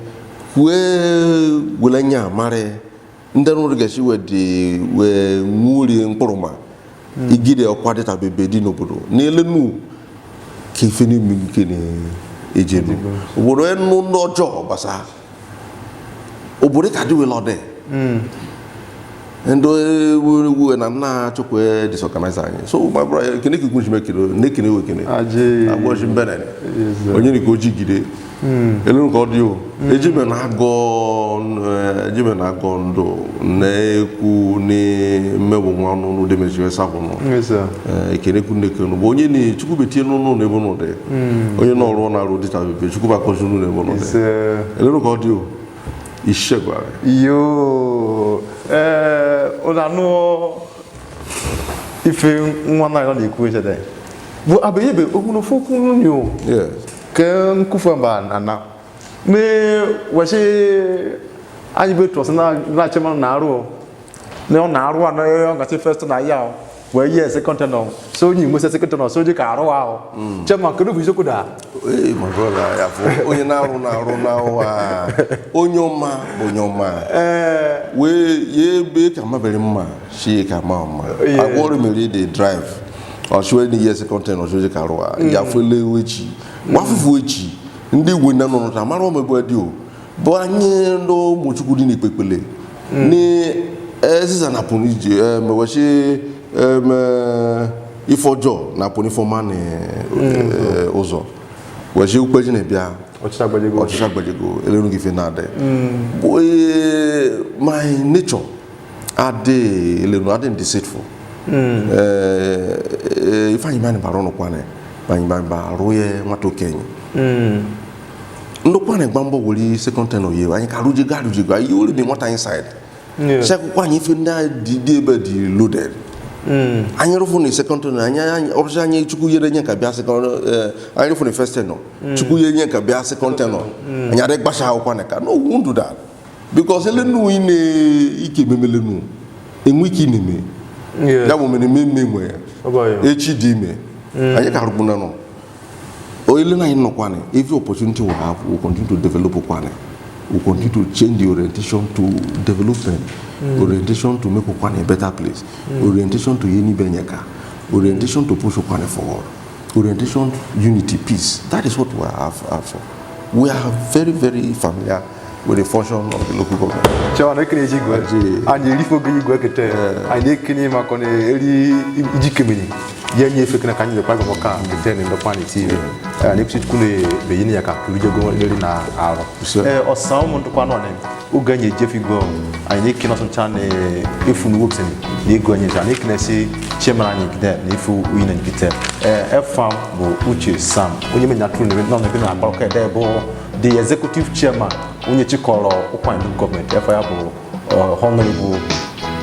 we wulanya mare ndenu rigasi we di we muri mporoma igide okwadeta bebe di nobodo n'elenu kefeni mingene ejenu obodo enu nojo basa obodo ka di we lode endo we na chokwe disorganize anyị so my brother kene ki kunshi mekiro ne kene we kene aje agboshi mbene onye ni ko jigide elenu ko dio ejime na go ndo na eku ni mewo nwanu no de mejiwe sabo no yes sir ekene ku ne kenu bo onye ni chukwu betie no no ne bo no de onye no ro na ro dita bebe chukwu ba ko sunu ne bo no de elenu ko dio ishegwa yo ona no ife nwa na na ekwu ejede bu abeyebe ogunu fokunu ni o yes ke nkufu mba na me wasi anyi beto na chema na aru ne o na aru na yo ngati first na ya we ye second no so nyi mo second no so je ka aru a chema kedu bu izoku da my brother ya fo onye na aru na wa onyoma we ye be ka mabere mma shi ka mama agworo mere dey drive o so any year second no so je ka aru a ya fo le wechi wafufu echi ndị igwe na nọ na mara omegbu edi o bụ anyị ndo mochukwu dị n'ikpekpele ni eziza na puni ji meweshi ifojo na puni forman ụzọ weshi ukpeji na bịa ọchịcha gbajego elenu gife na ade bụ my nature ade elenu ade deceitful ifeanyi mani bara ọnụ kwane banyibamba roye nwato kenyi ndo kwane gbambo wori second ten oye anyị ka ruje go ayi ori ni nwata inside check kwanye ife nda di ebe di loaded anyị rufu ni second ten anyị obje anyị chukwu yere nye ka bịa second anyị rufu ni first ten no chukwu yere nye ka bịa second ten no anyị ade gbasha kwane ka no won't do that because elenu ine ike memelenu enwe ike nime ya bo mene mememwe echi di ime anyị ka rubuna no o ile na ino kwane every opportunity we have we continue to develop kwane we continue to change the orientation to development orientation to make kwane a better place orientation to yeni benyaka orientation to push kwane forward orientation unity peace that is what we have for we are very very familiar with the function of the local government chawa na kene jigwe anye rifo gigwe kete anye kene makone eri ijikemeni yenye fikina kanyi kwa moka mteni Ukwuani TV ni kusitukule beyini ya kakulujo go leli na aro osawo muntu kwa none uganye jefigo anyi kino son chane ifu nu wuksen ni gonye jani kinesi chemara ni kide ni ifu uina ni kite efam bo uche sam onye menya tru ne no ne bi na akọ de bo the executive chairman onye chikoro Ukwuani government efa ya bo honorable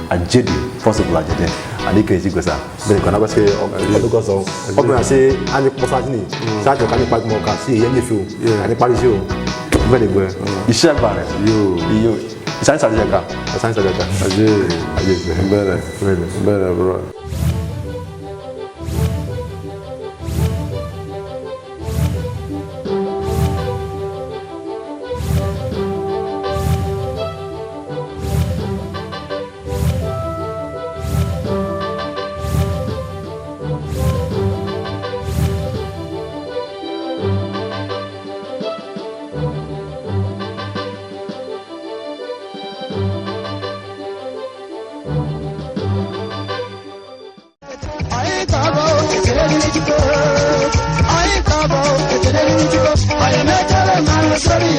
Ajede possible Ajede ani ke jigosa be ko na ba se o so o be se ani ko sa ni sa jo kan ni pa mo ka si ye ni fi o ani pari si o be de gbe ise agba re yo san sa je ka aje bere bro Sorry,